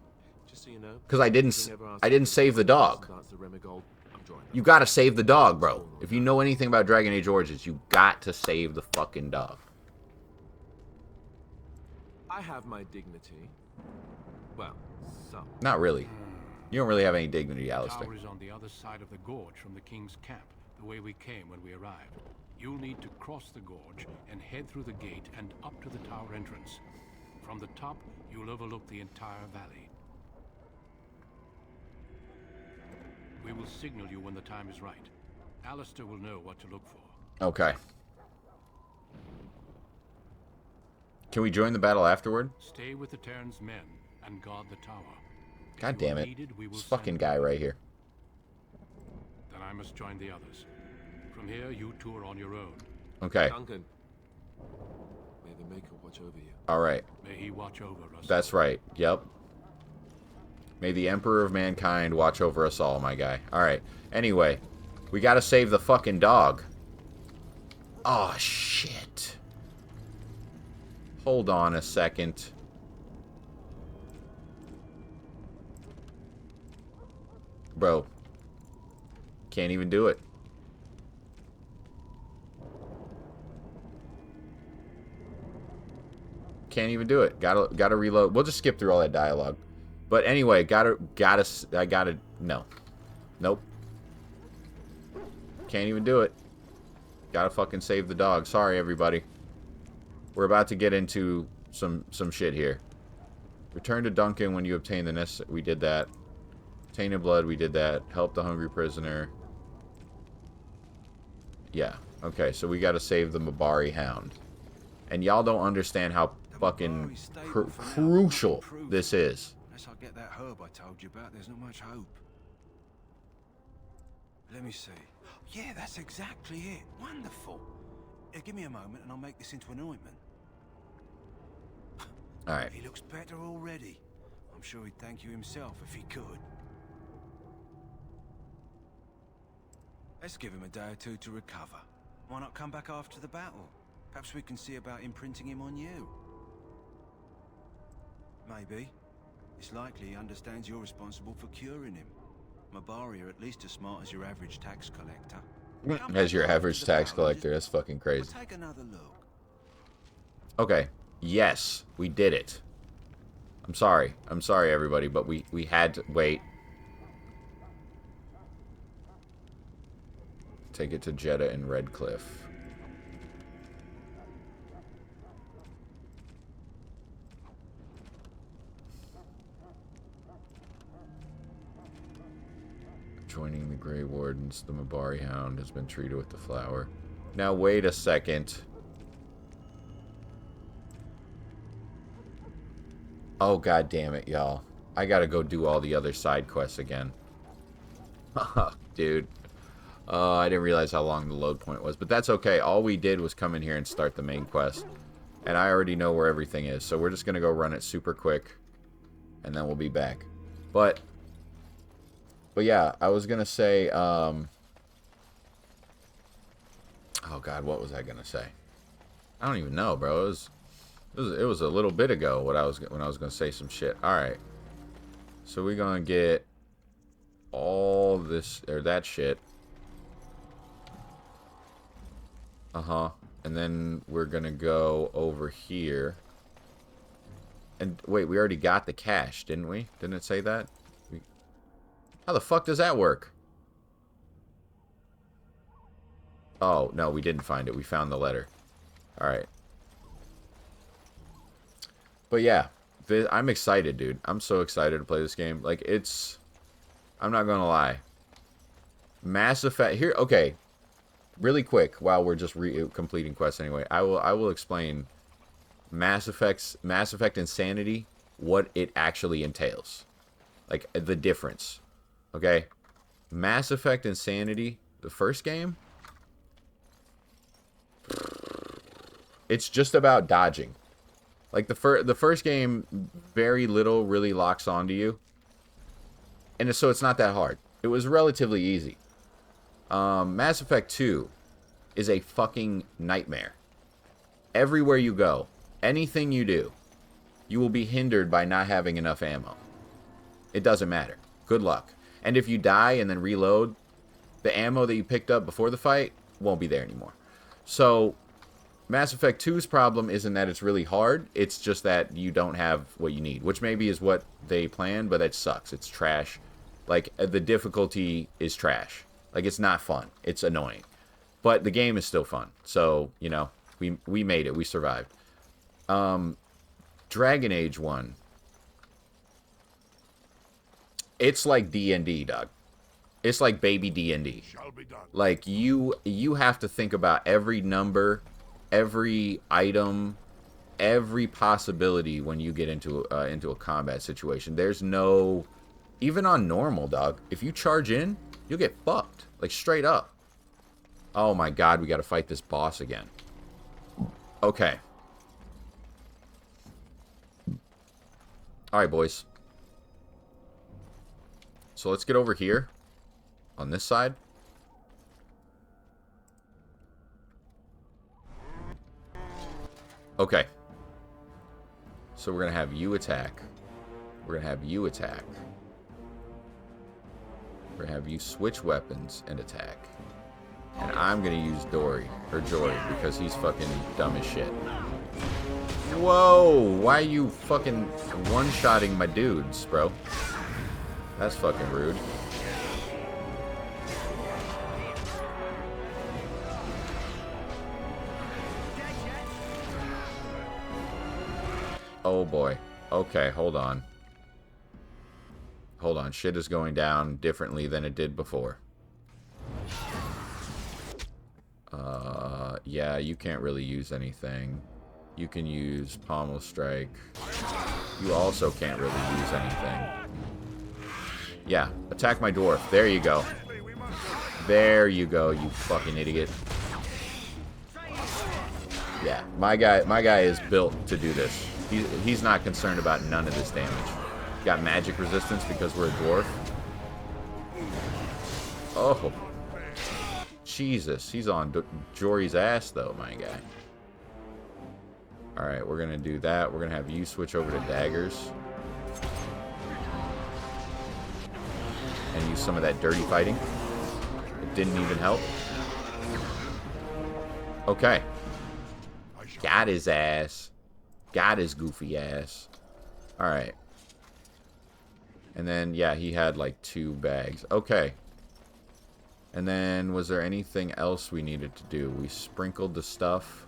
Just so you know. Because I didn't save the dog. You gotta save the dog, bro. If you know anything about Dragon Age Origins, you got to save the fucking dog. I have my dignity. Well, some. Not really. You don't really have any dignity, The Alistair. tower is on the other side of the gorge from the king's camp, the way we came when we arrived. You'll need to cross the gorge and head through the gate and up to the tower entrance. From the top, you'll overlook the entire valley. We will signal you when the time is right. Alistair will know what to look for. Okay. Can we join the battle afterward? Stay with the Terran's men and guard the tower. If God you are damn it. needed, we will This send fucking you. guy right here. Then I must join the others. From here, you two are on your own. Okay. Duncan. May the Maker watch over you. Alright. May he watch over us. That's right. Yep. May the Emperor of Mankind watch over us all, my guy. Alright. Anyway. We gotta save the fucking dog. Oh, shit. Hold on a second. Bro. Can't even do it. Can't even do it. Gotta reload. We'll just skip through all that dialogue. But anyway, no. Nope. Can't even do it. Gotta fucking save the dog. Sorry, everybody. We're about to get into some shit here. Return to Duncan when you obtain the necessary... We did that. Tainted blood, we did that. Help the hungry prisoner. Yeah. Okay, so we gotta save the Mabari hound. And y'all don't understand how fucking crucial this is. Unless I get that herb I told you about, there's not much hope. Let me see. Yeah, that's exactly it. Wonderful. Give me a moment and I'll make this into an ointment. Alright. He looks better already. I'm sure he'd thank you himself if he could. Let's give him a day or two to recover. Why not come back after the battle? Perhaps we can see about imprinting him on you. Maybe. It's likely he understands you're responsible for curing him. Mabari are at least as smart as your average tax collector. As your average tax collector, that's fucking crazy. We'll take another look. Okay. Yes, we did it. I'm sorry. I'm sorry, everybody, but we had to... Wait. Take it to Jeddah and Redcliffe. Joining the Grey Wardens, the Mabari Hound has been treated with the flower. Now, wait a second. Oh, god damn it, y'all. I gotta go do all the other side quests again. Dude. I didn't realize how long the load point was. But that's okay. All we did was come in here and start the main quest. And I already know where everything is. So we're just gonna go run it super quick. And then we'll be back. But yeah, I was gonna say, oh god, what was I gonna say? I don't even know, bro. It was a little bit ago when I was gonna say some shit. All right, so we're gonna get all this or that shit. And then we're gonna go over here. And wait, we already got the cash, didn't we? Didn't it say that? How the fuck does that work? Oh, no, we didn't find it. We found the letter. Alright. But yeah, I'm excited, dude. I'm so excited to play this game. Like, it's... I'm not gonna lie. Mass Effect... Here, okay. Really quick, while we're just completing quests anyway, I will explain Mass Effect Insanity, what it actually entails. Like, the difference. Okay? Mass Effect Insanity, the first game, it's just about dodging. Like, the first game, very little really locks onto you. And so it's not that hard. It was relatively easy. Mass Effect 2 is a fucking nightmare. Everywhere you go, anything you do, you will be hindered by not having enough ammo. It doesn't matter. Good luck. And if you die and then reload, the ammo that you picked up before the fight won't be there anymore. So, Mass Effect 2's problem isn't that it's really hard, it's just that you don't have what you need, which maybe is what they planned, but that sucks. It's trash. Like, the difficulty is trash. Like, it's not fun. It's annoying. But the game is still fun. So, you know, we made it. We survived. Dragon Age 1. It's like D&D, dog. It's like baby D&D. Like, you have to think about every number, every item, every possibility when you get into a combat situation. There's no... Even on normal, dog, if you charge in, you'll get fucked. Like, straight up. Oh my god, we gotta fight this boss again. Okay. Alright, boys. So let's get over here. On this side. Okay. So we're gonna have you attack. We're gonna have you attack. We're gonna have you switch weapons and attack. And I'm gonna use Jory, because he's fucking dumb as shit. Whoa! Why are you fucking one-shotting my dudes, bro? That's fucking rude. Oh boy. Okay, hold on. Hold on. Shit is going down differently than it did before. Yeah, you can't really use anything. You can use Pommel Strike. You also can't really use anything. Yeah, attack my dwarf. There you go. There you go, you fucking idiot. Yeah, my guy is built to do this. He's not concerned about none of this damage. Got magic resistance because we're a dwarf. Oh. Jesus, he's on Jory's ass though, my guy. Alright, we're gonna do that. We're gonna have you switch over to daggers. And use some of that dirty fighting. It didn't even help. Okay. Got his ass. Got his goofy ass. Alright. And then, yeah, he had like 2 bags. Okay. And then, was there anything else we needed to do? We sprinkled the stuff.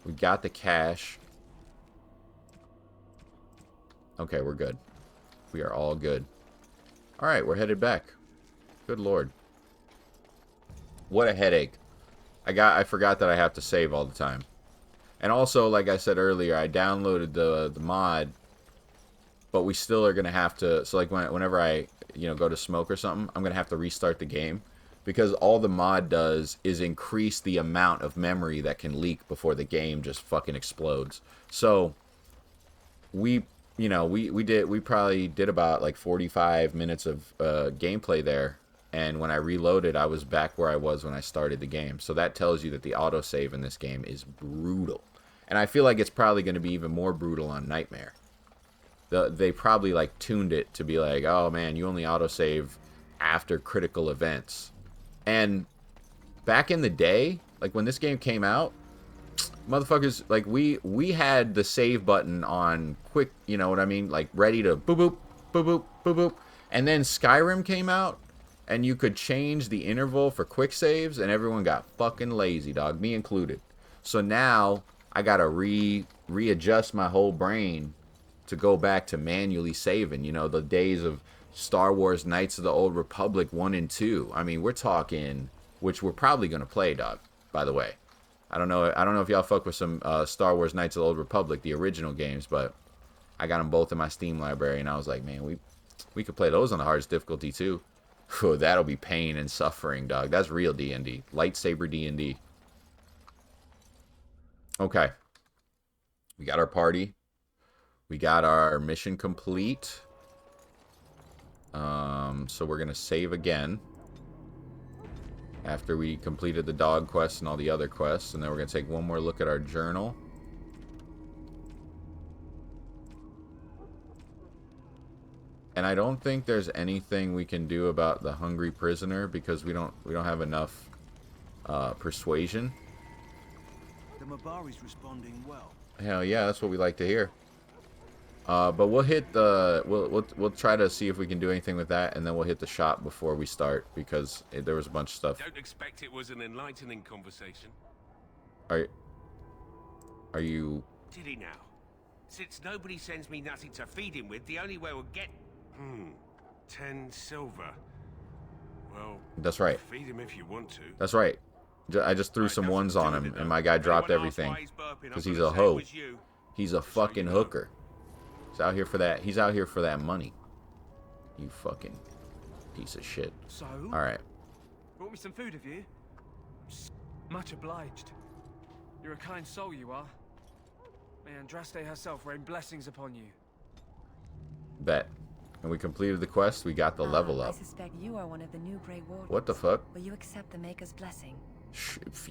We got the cash. Okay, we're good. We are all good. Alright, we're headed back. Good lord. What a headache. I forgot that I have to save all the time. And also, like I said earlier, I downloaded the mod, but we still are going to have to, so like whenever I, go to smoke or something, I'm going to have to restart the game, because all the mod does is increase the amount of memory that can leak before the game just fucking explodes. So, we probably did about like 45 minutes of gameplay there, and when I reloaded, I was back where I was when I started the game. So that tells you that the autosave in this game is brutal. And I feel like it's probably going to be even more brutal on Nightmare. They probably like tuned it to be like, oh man, you only autosave after critical events. And back in the day, like when this game came out, motherfuckers, like we had the save button on quick, you know what I mean? Like ready to boop boop, boop boop, boop boop. And then Skyrim came out, and you could change the interval for quick saves, and everyone got fucking lazy, dog, me included. So now I gotta readjust my whole brain to go back to manually saving. You know, the days of Star Wars Knights of the Old Republic 1 and 2. I mean, we're talking, which we're probably gonna play, dog, by the way. I don't know if y'all fuck with some Star Wars Knights of the Old Republic, the original games, but I got them both in my Steam library, and I was like, man, we could play those on the hardest difficulty too. Whew, that'll be pain and suffering, dog. That's real D&D. Lightsaber D&D. Okay. We got our party. We got our mission complete. So we're going to save again. After we completed the dog quest and all the other quests. And then we're going to take one more look at our journal. And I don't think there's anything we can do about the hungry prisoner, because we don't have enough persuasion. The Mabari's responding well. Hell yeah, that's what we like to hear. But we'll hit the we'll try to see if we can do anything with that, and then we'll hit the shop before we start, because there was a bunch of stuff. Don't expect it was an enlightening conversation. Are you? Did he now? Since nobody sends me nothing to feed him with, the only way we'll get 10 silver. Well, that's right. Feed him if you want to. That's right. I just threw some ones on him, and my guy dropped everything because he's a hoe. He's a fucking hooker. He's out here for that. He's out here for that money. You fucking piece of shit. So? All right. Brought me some food, have you? Much obliged. You're a kind soul, you are. May Andraste herself rain blessings upon you. Bet. And we completed the quest. We got the level up. I suspect you are one of the new Grey Wardens. What the fuck? Will you accept the Maker's blessing?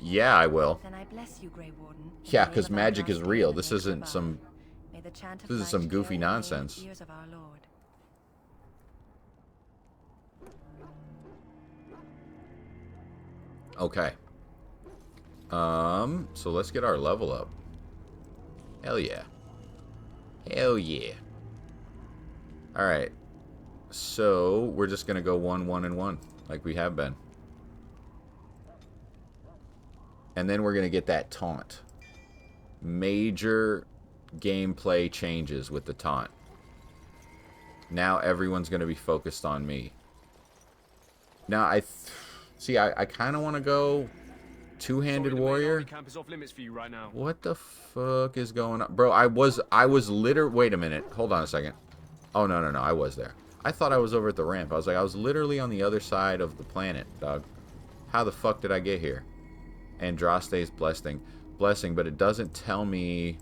Yeah, I will. Then I bless you, Grey Warden. Yeah, because magic is real. This isn't some. This is some goofy nonsense. Ears of our Lord. Okay. So let's get our level up. Hell yeah. Hell yeah. Alright. So, we're just going to go 1, 1, and 1. Like we have been. And then we're going to get that taunt. Major gameplay changes with the taunt. Now everyone's going to be focused on me. Now, I kind of want to go two-handed warrior. Camp is off limits for you right now. What the fuck is going on? Bro, I was literally... Wait a minute. Hold on a second. Oh, no. I was there. I thought I was over at the ramp. I was literally on the other side of the planet, dog. How the fuck did I get here? Andraste's blessing, but it doesn't tell me...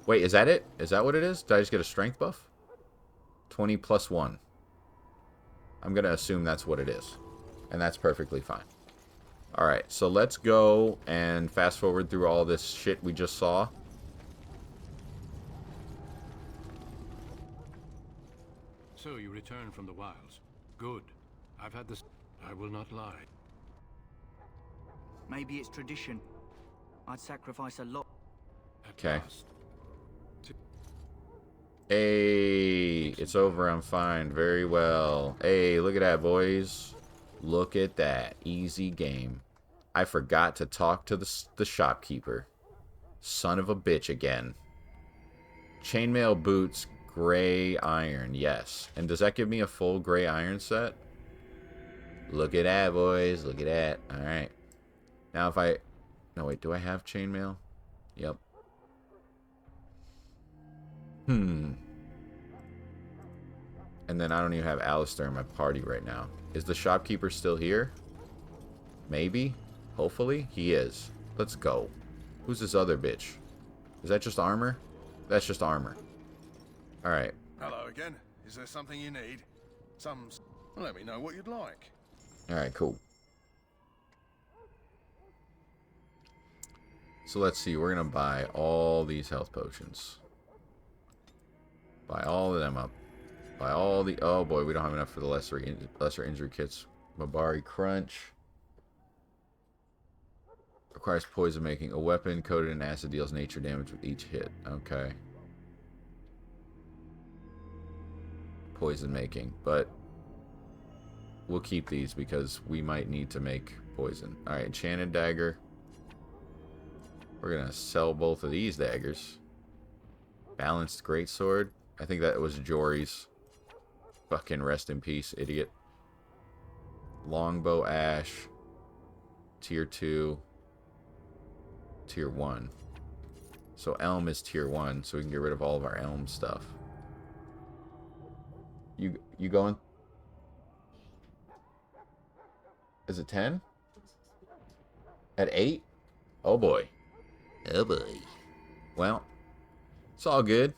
Wait, is that it? Is that what it is? Did I just get a strength buff? 20 plus 1. I'm going to assume that's what it is. And that's perfectly fine. Alright, so let's go and fast forward through all this shit we just saw. So you return from the wilds. Good. I've had this... I will not lie. Maybe it's tradition. I'd sacrifice a lot. Okay. Hey, it's over. I'm fine. Very well. Hey, look at that, boys. Look at that. Easy game. I forgot to talk to the shopkeeper. Son of a bitch again. Chainmail boots, gray iron. Yes. And does that give me a full gray iron set? Look at that, boys. Look at that. Alright. Now if I... No, wait. Do I have chainmail? Yep. And then I don't even have Alistair in my party right now. Is the shopkeeper still here? Maybe? Hopefully? He is. Let's go. Who's this other bitch? Is that just armor? That's just armor. Alright. Hello again. Is there something you need? Well, let me know what you'd like. Alright, cool. So let's see. We're going to buy all these health potions. Buy all of them up. Buy all the... Oh boy, we don't have enough for the lesser injury kits. Mabari Crunch. Requires poison making. A weapon coated in acid deals nature damage with each hit. Okay. Poison making. But we'll keep these because we might need to make poison. Alright, enchanted dagger. We're going to sell both of these daggers. Balanced greatsword. I think that was Jory's. Fucking rest in peace, idiot. Longbow ash. Tier 2. Tier 1. So elm is tier 1, so we can get rid of all of our elm stuff. You going? Is it 10? At 8? Oh boy. Oh boy. Well, it's all good.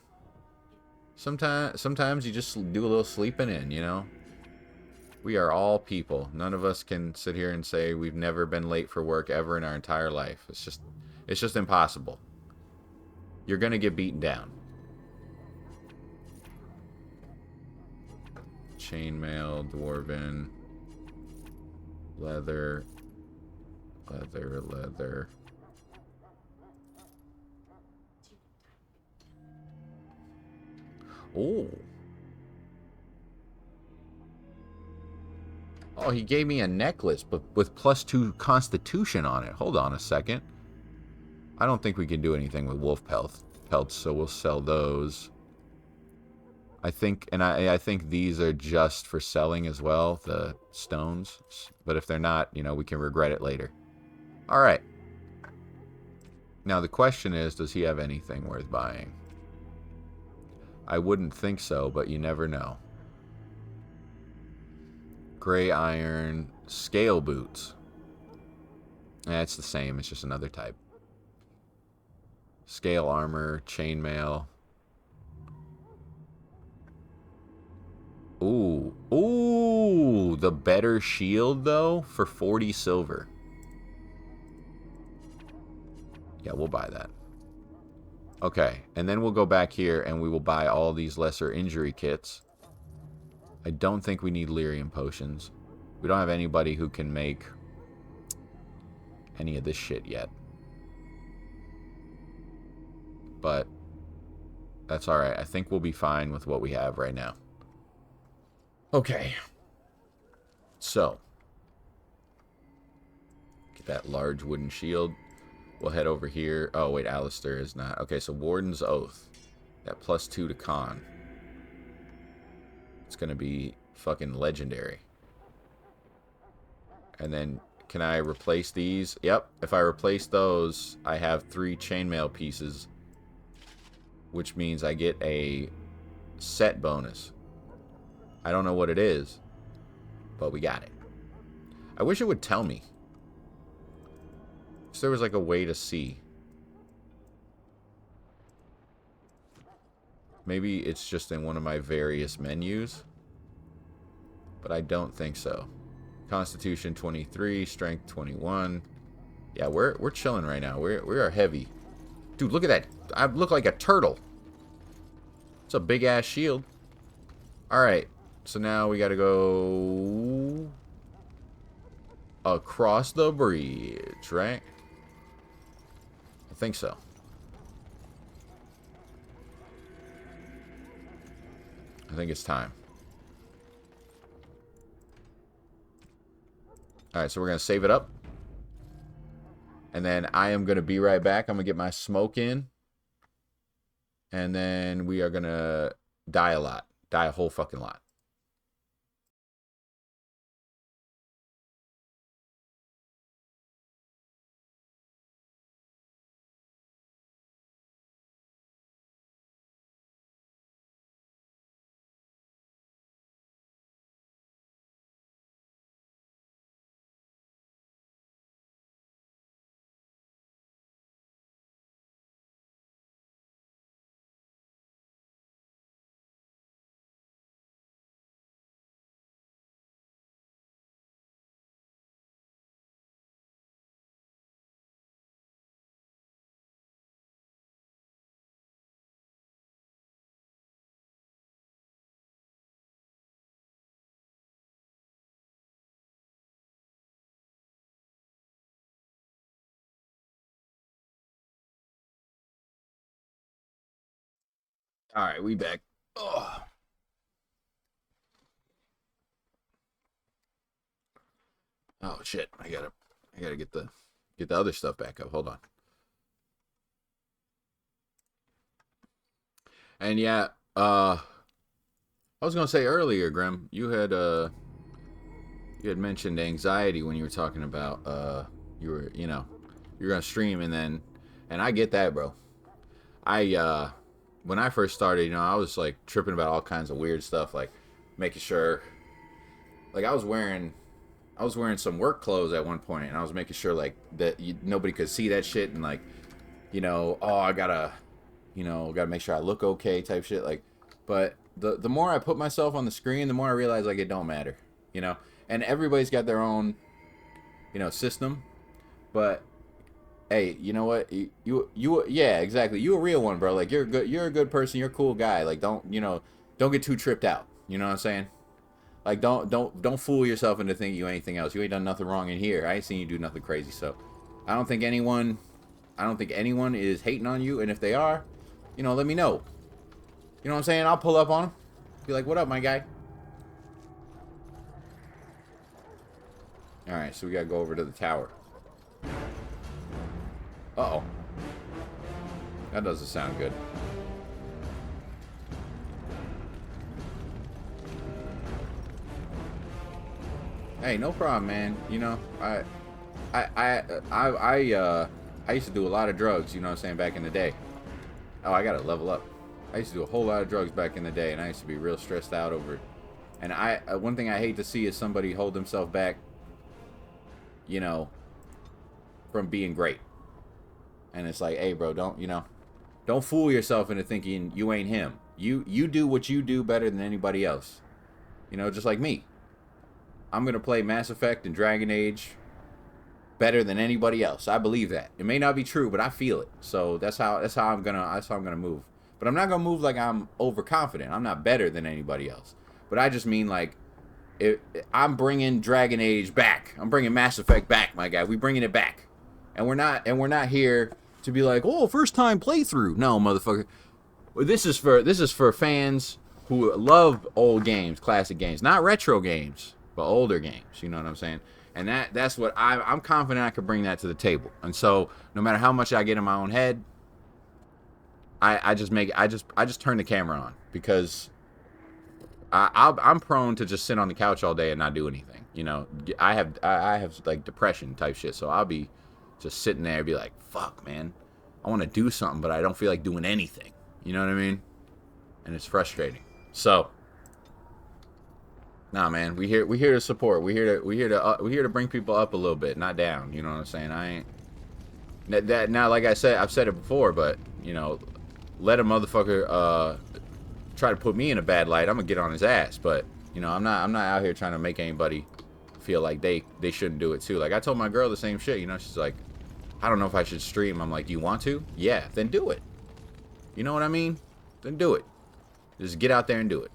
Sometimes you just do a little sleeping in, you know? We are all people. None of us can sit here and say we've never been late for work ever in our entire life. It's just impossible. You're going to get beaten down. Chainmail, dwarven, leather. Oh, he gave me a necklace, but with +2 constitution on it. Hold on a second. I don't think we can do anything with wolf pelts, so we'll sell those. I think, and I think these are just for selling as well, the stones. But if they're not, you know, we can regret it later. All right. Now the question is, does he have anything worth buying? I wouldn't think so, but you never know. Gray iron, scale boots. It's the same, it's just another type. Scale armor, chainmail. Ooh, the better shield though for 40 silver. Yeah, we'll buy that. Okay, and then we'll go back here and we will buy all these lesser injury kits. I don't think we need lyrium potions. We don't have anybody who can make any of this shit yet. but that's all right. I think we'll be fine with what we have right now. Okay. So, get that large wooden shield. We'll head over here. Oh, wait, Alistair is not. Okay, so Warden's Oath. That +2 to con. It's going to be fucking legendary. And then, can I replace these? Yep, if I replace those, I have 3 chainmail pieces, which means I get a set bonus. I don't know what it is, but we got it. I wish it would tell me. If there was like a way to see. Maybe it's just in one of my various menus, but I don't think so. Constitution 23, Strength 21. Yeah, we're chilling right now. We are heavy. Dude, look at that. I look like a turtle. It's a big ass shield. Alright. So now we gotta go across the bridge, right? I think so. I think it's time. Alright, so we're gonna save it up. And then I am gonna be right back. I'm gonna get my smoke in. And then we are gonna die a lot. Die a whole fucking lot. All right, we back. Oh. Oh shit! I gotta get the other stuff back up. Hold on. And yeah, I was gonna say earlier, Grim, you had mentioned anxiety when you were talking about you're gonna stream and I get that, bro. When I first started, I was like tripping about all kinds of weird stuff, like making sure, like I was wearing some work clothes at one point, and I was making sure like that nobody could see that shit, and like, I gotta make sure I look okay type shit. Like, but the more I put myself on the screen, the more I realize like it don't matter, and everybody's got their own, system, but hey, you know what? Yeah, exactly. You a real one, bro. Like you're good. You're a good person. You're a cool guy. Like don't get too tripped out. You know what I'm saying? Like don't fool yourself into thinking you anything else. You ain't done nothing wrong in here. I ain't seen you do nothing crazy. So I don't think anyone is hating on you. And if they are, let me know. You know what I'm saying? I'll pull up on them. Be like, what up, my guy? All right, so we gotta go over to the tower. Uh-oh. That doesn't sound good. Hey, no problem, man. I used to do a lot of drugs, you know what I'm saying, back in the day. Oh, I gotta level up. I used to do a whole lot of drugs back in the day, and I used to be real stressed out over it. And one thing I hate to see is somebody hold themselves back, from being great. And it's like, hey, bro, don't fool yourself into thinking you ain't him. You do what you do better than anybody else. Just like me. I'm gonna play Mass Effect and Dragon Age better than anybody else. I believe that. It may not be true, but I feel it. So that's how I'm gonna move. But I'm not gonna move like I'm overconfident. I'm not better than anybody else. But I just mean like, I'm bringing Dragon Age back. I'm bringing Mass Effect back, my guy. We bringing it back. And we're not here to be like, oh, first time playthrough. No, motherfucker. This is for fans who love old games, classic games, not retro games, but older games. You know what I'm saying? And that's what I'm confident I could bring that to the table. And so no matter how much I get in my own head, I just turn the camera on because I'm prone to just sit on the couch all day and not do anything. You know, I have like depression type shit, so I'll be just sitting there and be like, fuck, man, I want to do something, but I don't feel like doing anything. You know what I mean? And it's frustrating. So, nah, man, we here to support. We here to bring people up a little bit, not down. You know what I'm saying? I ain't that now. Like I said, I've said it before, but you know, let a motherfucker try to put me in a bad light, I'm gonna get on his ass. But you know, I'm not out here trying to make anybody feel like they shouldn't do it too. Like I told my girl the same shit. You know, she's like, I don't know if I should stream. I'm like, do you want to? Yeah, then do it. You know what I mean? Then do it. Just get out there and do it.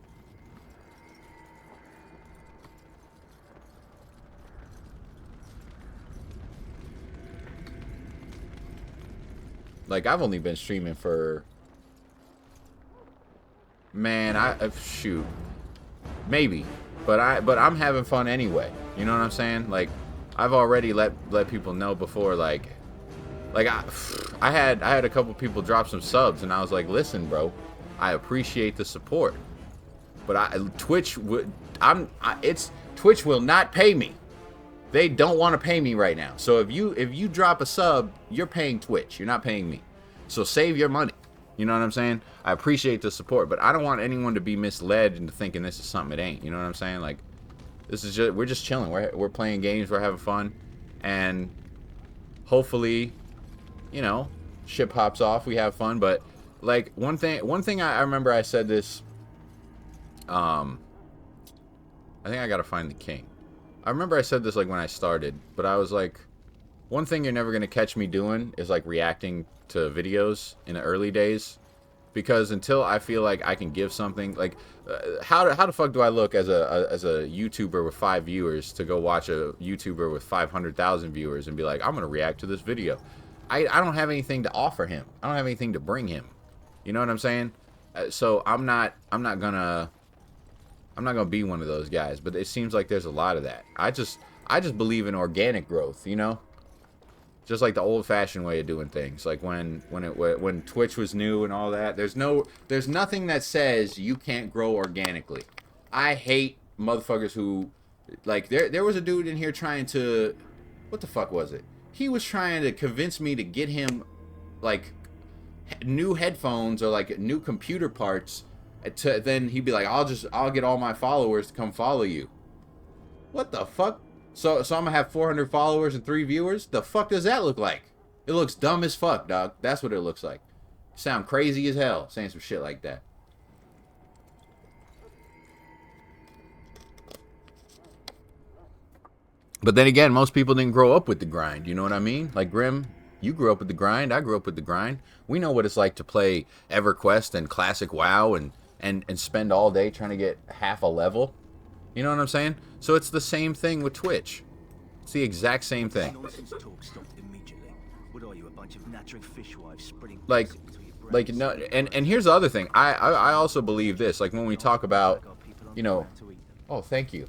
Like I've only been streaming for, man, shoot, maybe, but I'm having fun anyway. You know what I'm saying? Like I've already let people know before, like I had a couple people drop some subs, and I was like, listen, bro, I appreciate the support, but Twitch will not pay me. They don't want to pay me right now. So if you drop a sub, you're paying Twitch. You're not paying me. So save your money. You know what I'm saying? I appreciate the support, but I don't want anyone to be misled into thinking this is something it ain't. You know what I'm saying? Like, we're just chilling. We're playing games. We're having fun, and hopefully, you know, shit pops off. We have fun. But like one thing I remember I said this. I think I gotta find the king. I remember I said this like when I started, but I was like, one thing you're never gonna catch me doing is like reacting to videos in the early days, because until I feel like I can give something, like how the fuck do I look as a YouTuber with 5 viewers to go watch a YouTuber with 500,000 viewers and be like, I'm gonna react to this video? I don't have anything to offer him. I don't have anything to bring him. You know what I'm saying? So I'm not gonna be one of those guys. But it seems like there's a lot of that. I just believe in organic growth. You know. Just like the old-fashioned way of doing things, like when Twitch was new and all that. There's nothing that says you can't grow organically. I hate motherfuckers who, like, there was a dude in here trying to, what the fuck was it? He was trying to convince me to get him, like, new headphones or like new computer parts. Then he'd be like, I'll get all my followers to come follow you. What the fuck? So I'm gonna have 400 followers and 3 viewers? The fuck does that look like? It looks dumb as fuck, dog. That's what it looks like. You sound crazy as hell saying some shit like that. But then again, most people didn't grow up with the grind. You know what I mean? Like Grim, you grew up with the grind. I grew up with the grind. We know what it's like to play EverQuest and Classic WoW and spend all day trying to get half a level. You know what I'm saying? So it's the same thing with Twitch. It's the exact same thing. Like no, and here's the other thing. I also believe this. Like when we talk about, you know, oh, thank you.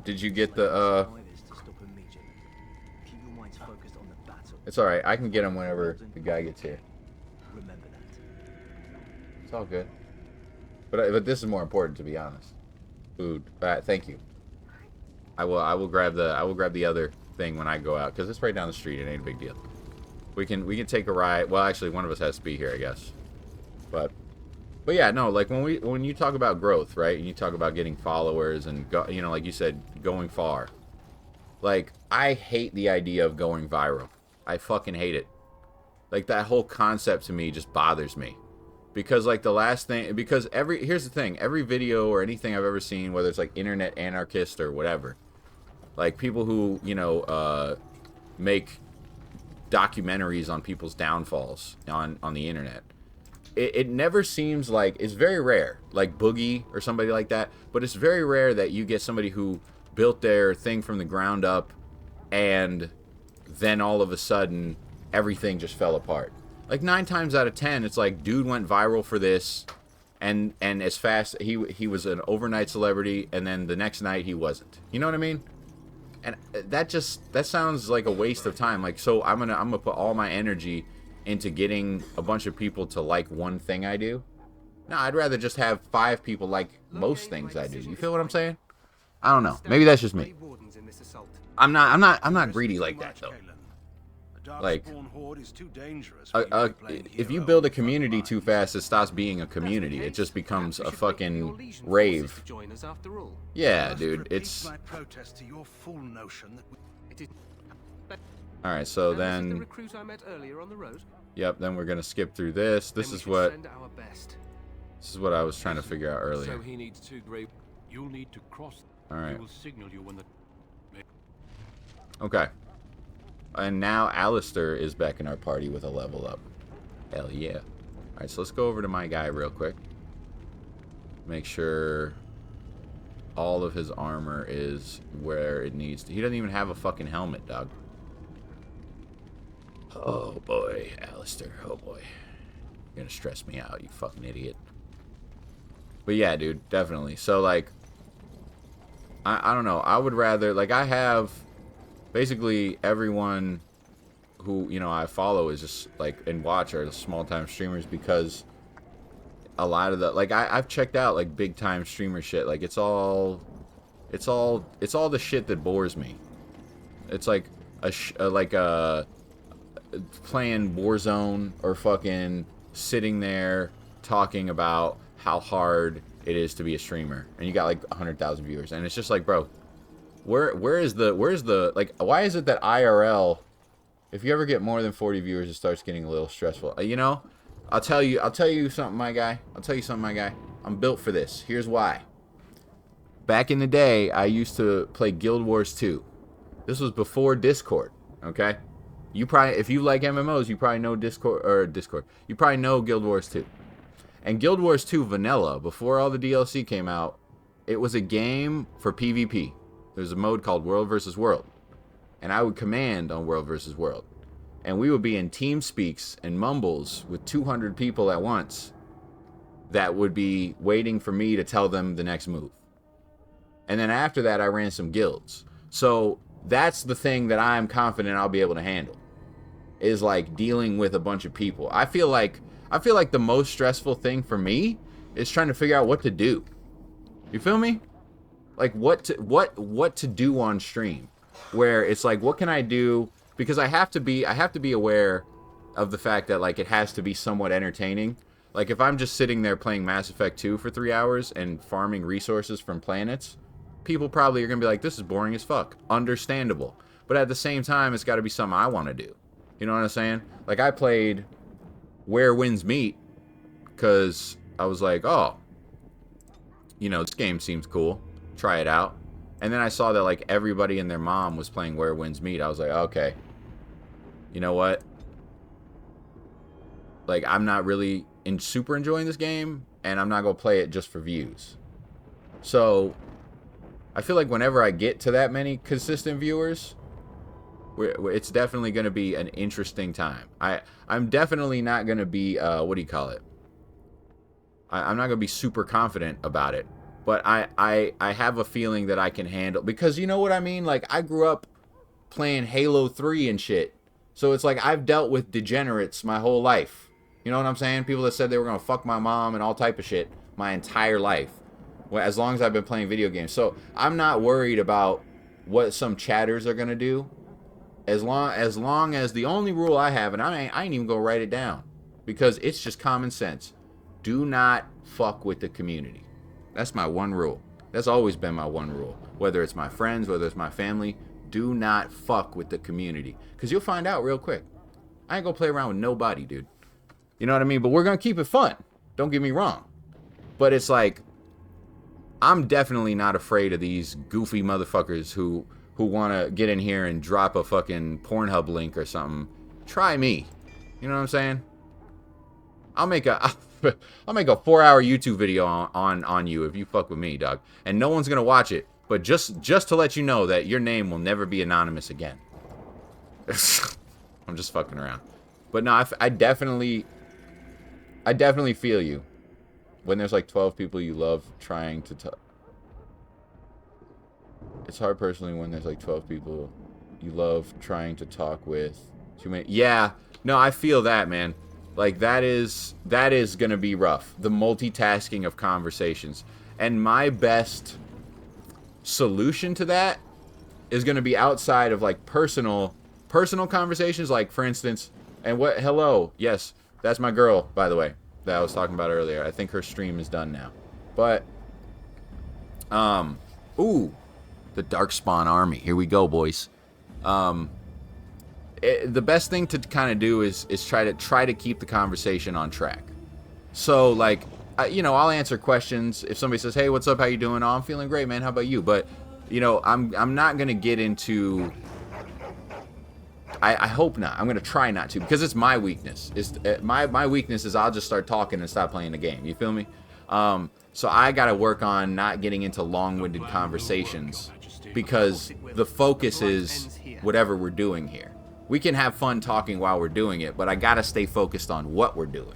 Did you get the It's all right. I can get him whenever the guy gets here. It's all good. But this is more important, to be honest. Food. Thank you. I will grab the other thing when I go out, because it's right down the street. It ain't a big deal. We can take a ride. Well, actually, one of us has to be here, I guess. But yeah, no. Like when you talk about growth, right? And you talk about getting followers and you know, like you said, going far. Like I hate the idea of going viral. I fucking hate it. Like that whole concept to me just bothers me. Because like the last thing, because here's the thing, every video or anything I've ever seen, whether it's like internet anarchist or whatever, like people who, you know, make documentaries on people's downfalls on the internet, it never seems like, it's very rare, like Boogie or somebody like that, but it's very rare that you get somebody who built their thing from the ground up and then all of a sudden everything just fell apart. Like 9 times out of 10, it's like dude went viral for this, and as fast he was an overnight celebrity, and then the next night he wasn't. You know what I mean? And that sounds like a waste of time. Like, so I'm gonna put all my energy into getting a bunch of people to like one thing I do. No, I'd rather just have 5 people like most things I do. You feel what I'm saying? I don't know. Maybe that's just me. I'm not greedy like that though. Like, if you build a community too fast, it stops being a community. It just becomes a fucking rave. Yeah, dude, it's... Alright, so then... Yep, then we're gonna skip through this. This is what I was trying to figure out earlier. So he needs 2 great. You'll need to cross. Alright. He will signal you when the... Okay. And now Alistair is back in our party with a level up. Hell yeah. Alright, so let's go over to my guy real quick. Make sure all of his armor is where it needs to. He doesn't even have a fucking helmet, dog. Oh boy, Alistair. Oh boy. You're gonna stress me out, you fucking idiot. But yeah, dude, definitely. So, like, I don't know. I would rather, like, I have... Basically, everyone who, you know, I follow is just, like, and watch are small-time streamers because a lot of the, like, I've checked out, like, big-time streamer shit. Like, it's all the shit that bores me. It's like, playing Warzone or fucking sitting there talking about how hard it is to be a streamer. And you got, like, 100,000 viewers. And it's just like, bro... Where's the like, why is it that IRL, if you ever get more than 40 viewers, it starts getting a little stressful? You know, I'll tell you something, my guy. I'm built for this. Here's why. Back in the day, I used to play Guild Wars 2. This was before Discord, okay? You probably, if you like MMOs, you probably know Discord. You probably know Guild Wars 2. And Guild Wars 2 Vanilla, before all the DLC came out, it was a game for PvP. There's a mode called World versus World. And I would command on World versus World. And we would be in team speaks and mumbles with 200 people at once that would be waiting for me to tell them the next move. And then after that, I ran some guilds. So that's the thing that I'm confident I'll be able to handle. Is like dealing with a bunch of people. I feel like the most stressful thing for me is trying to figure out what to do. You feel me? Like what to do on stream, where it's like, what can I do? Because I have to be aware of the fact that, like, it has to be somewhat entertaining. Like, if I'm just sitting there playing Mass Effect 2 for 3 hours and farming resources from planets, people probably are gonna be like, this is boring as fuck. Understandable, but at the same time, it's got to be something I want to do. You know what I'm saying? Like, I played Where Winds Meet because I was like, oh, you know, this game seems cool. Try it out. And then I saw that, like, everybody and their mom was playing Where Winds Meet. I was like, okay, you know what? Like, I'm not really super enjoying this game, and I'm not gonna play it just for views. So I feel like whenever I get to that many consistent viewers, it's definitely gonna be an interesting time. I'm definitely not gonna be what do you call it? I'm not gonna be super confident about it. But I have a feeling that I can handle, because you know what I mean? Like, I grew up playing Halo 3 and shit. So it's like I've dealt with degenerates my whole life. You know what I'm saying? People that said they were going to fuck my mom and all type of shit my entire life. Well, as long as I've been playing video games. So I'm not worried about what some chatters are going to do. As long as the only rule I have, and I ain't even going to write it down, because it's just common sense. Do not fuck with the community. That's my one rule. That's always been my one rule. Whether it's my friends, whether it's my family, do not fuck with the community. Because you'll find out real quick. I ain't gonna play around with nobody, dude. You know what I mean? But we're gonna keep it fun. Don't get me wrong. But it's like, I'm definitely not afraid of these goofy motherfuckers who want to get in here and drop a fucking Pornhub link or something. Try me. You know what I'm saying? I'll make a 4-hour YouTube video on you if you fuck with me, dog. And no one's gonna watch it. But just to let you know that your name will never be anonymous again. I'm just fucking around. But no, I definitely feel you. When there's like 12 people you love trying to talk. It's hard personally when there's like 12 people you love trying to talk with. Too many. Yeah, no, I feel that, man. Like, that is going to be rough. The multitasking of conversations. And my best solution to that is going to be outside of, like, personal conversations. Like, for instance, hello, yes, that's my girl, by the way, that I was talking about earlier. I think her stream is done now. But, ooh, the Darkspawn army. Here we go, boys. The best thing to kind of do is try to keep the conversation on track. So, like, you know, I'll answer questions if somebody says, "Hey, what's up? How you doing?" "Oh, I'm feeling great, man. How about you?" But, you know, I'm not gonna get into. I hope not. I'm gonna try not to, because it's my weakness. My weakness is I'll just start talking and stop playing the game. You feel me? So I gotta work on not getting into long-winded conversations, because the focus is whatever we're doing here. We can have fun talking while we're doing it, but I gotta stay focused on what we're doing.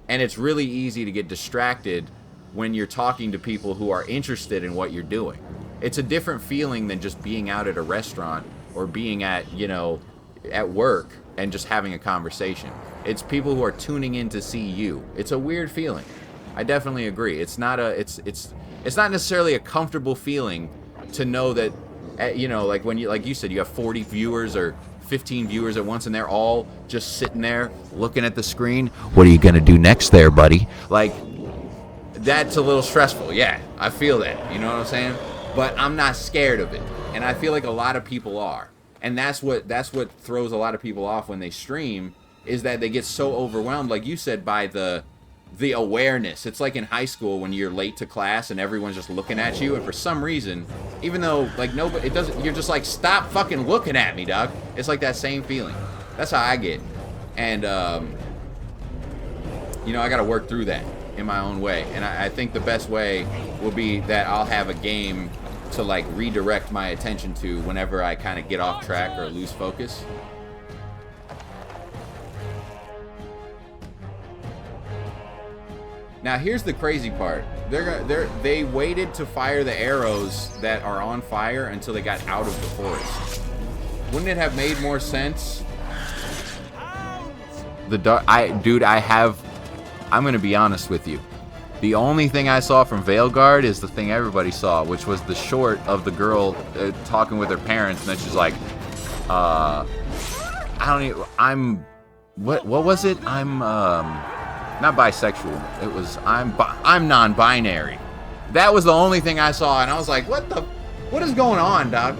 And it's really easy to get distracted when you're talking to people who are interested in what you're doing. It's a different feeling than just being out at a restaurant or being at, you know, at work and just having a conversation. It's people who are tuning in to see you. It's a weird feeling. I definitely agree. It's not necessarily a comfortable feeling to know that, you know, like when you said, you have 40 viewers or 15 viewers at once, and they're all just sitting there looking at the screen. What are you gonna do next there, buddy? Like, that's a little stressful. Yeah, I feel that. You know what I'm saying? But I'm not scared of it, and I feel like a lot of people are. And that's what throws a lot of people off when they stream, is that they get so overwhelmed, like you said, by the awareness. It's like in high school when you're late to class and everyone's just looking at you, and for some reason, even though like nobody, it doesn't, you're just like, stop fucking looking at me, dog. It's like that same feeling. That's how I get. And you know, I gotta work through that in my own way. And I think the best way will be that I'll have a game to like redirect my attention to whenever I kind of get off track or lose focus. Now here's the crazy part. They waited to fire the arrows that are on fire until they got out of the forest. Wouldn't it have made more sense? I'm gonna be honest with you. The only thing I saw from Veilguard is the thing everybody saw, which was the short of the girl talking with her parents, and then she's like, what was it? I'm not bisexual. It was I'm non-binary. That was the only thing I saw, and I was like, what is going on, dog?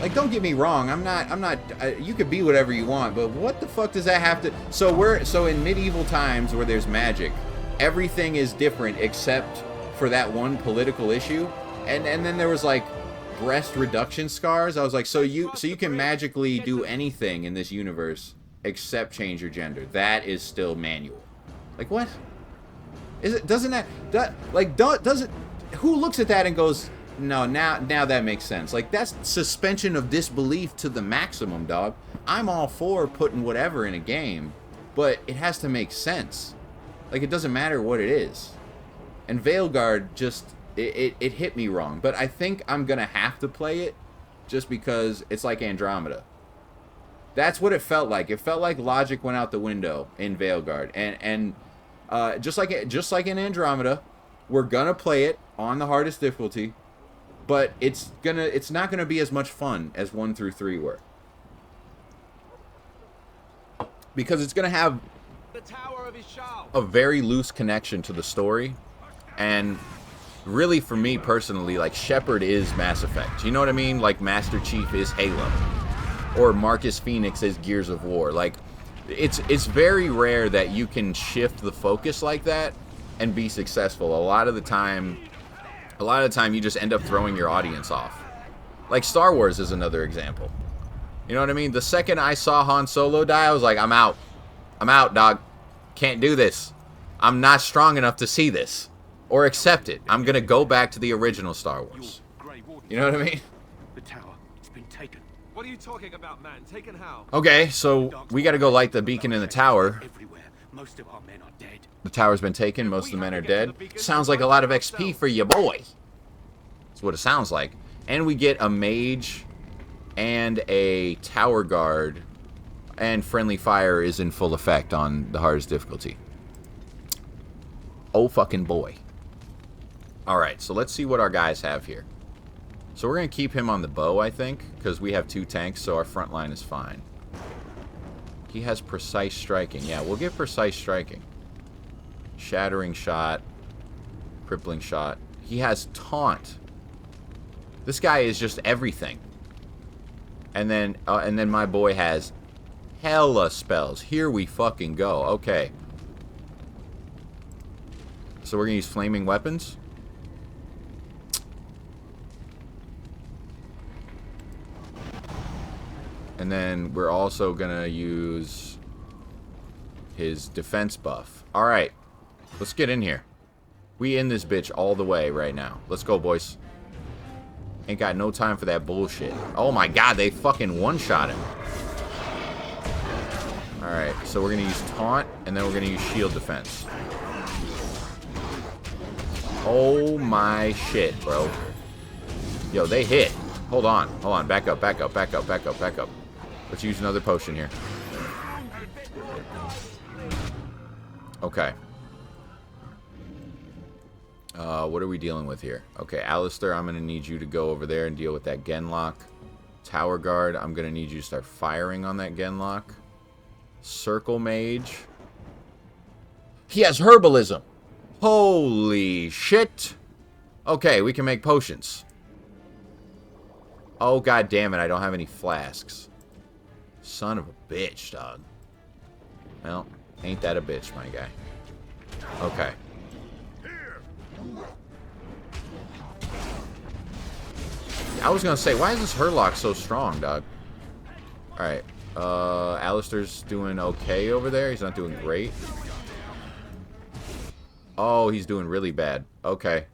Like, don't get me wrong. I'm not. You could be whatever you want, but what the fuck does that have to? So in medieval times where there's magic, everything is different except for that one political issue, and then there was like breast reduction scars. I was like, so you can magically do anything in this universe except change your gender. That is still manual. Like, what? Is it? Doesn't that like does it? Who looks at that and goes, no, now that makes sense? Like, that's suspension of disbelief to the maximum, dog. I'm all for putting whatever in a game, but it has to make sense. Like, it doesn't matter what it is. And Veilguard just it hit me wrong, but I think I'm gonna have to play it just because it's like Andromeda. That's what it felt like. It felt like logic went out the window in Veilguard, and just like in Andromeda, we're gonna play it on the hardest difficulty, but it's not gonna be as much fun as 1 through 3 were, because it's gonna have a very loose connection to the story, and really for me personally, like, Shepard is Mass Effect. You know what I mean? Like, Master Chief is Halo, or Marcus Phoenix is Gears of War. Like, it's very rare that you can shift the focus like that and be successful. A lot of the time you just end up throwing your audience off. Like, Star Wars is another example. You know what I mean? The second I saw Han Solo die, I was like, I'm out, dog. Can't do this. I'm not strong enough to see this or accept it. I'm gonna go back to the original Star Wars. You know what I mean? The tower, it's been taken. What are you talking about, man? Taken how? Okay, so we got to go light the beacon in the tower. Everywhere. Most of our men are dead. The tower's been taken. Most of the men are dead. Sounds like a lot of XP for you, boy. That's what it sounds like. And we get a mage and a tower guard. And friendly fire is in full effect on the hardest difficulty. Oh, fucking boy. Alright, so let's see what our guys have here. So we're going to keep him on the bow, I think, because we have 2 tanks, so our front line is fine. He has precise striking. Yeah, we'll get precise striking. Shattering shot. Crippling shot. He has taunt. This guy is just everything. And then my boy has hella spells. Here we fucking go. Okay. So we're going to use flaming weapons. And then we're also going to use his defense buff. Alright. Let's get in here. We in this bitch all the way right now. Let's go, boys. Ain't got no time for that bullshit. Oh my god, they fucking one-shot him. Alright, so we're going to use taunt, and then we're going to use shield defense. Oh my shit, bro. Yo, they hit. Hold on. Hold on. Back up, back up, back up, back up, back up. Let's use another potion here. Okay. What are we dealing with here? Okay, Alistair, I'm going to need you to go over there and deal with that Genlock. Tower Guard, I'm going to need you to start firing on that Genlock. Circle Mage. He has Herbalism. Holy shit. Okay, we can make potions. Oh, god damn it, I don't have any flasks. Son of a bitch, dog. Well, ain't that a bitch, my guy. Okay. I was gonna say, why is this Hurlock so strong, dog? Alright. Alistair's doing okay over there. He's not doing great. Oh, he's doing really bad. Okay.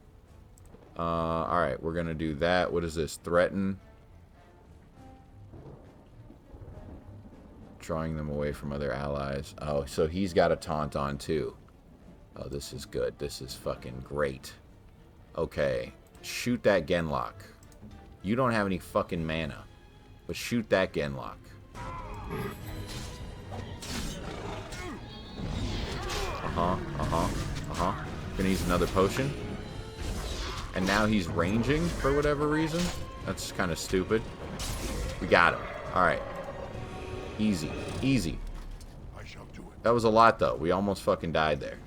Alright, we're gonna do that. What is this? Threaten. Drawing them away from other allies. Oh, so he's got a taunt on too. Oh, this is good. This is fucking great. Okay. Shoot that Genlock. You don't have any fucking mana. But shoot that Genlock. Gonna use another potion. And now he's ranging for whatever reason. That's kind of stupid. We got him. Alright. Easy. Easy. That was a lot, though. We almost fucking died there.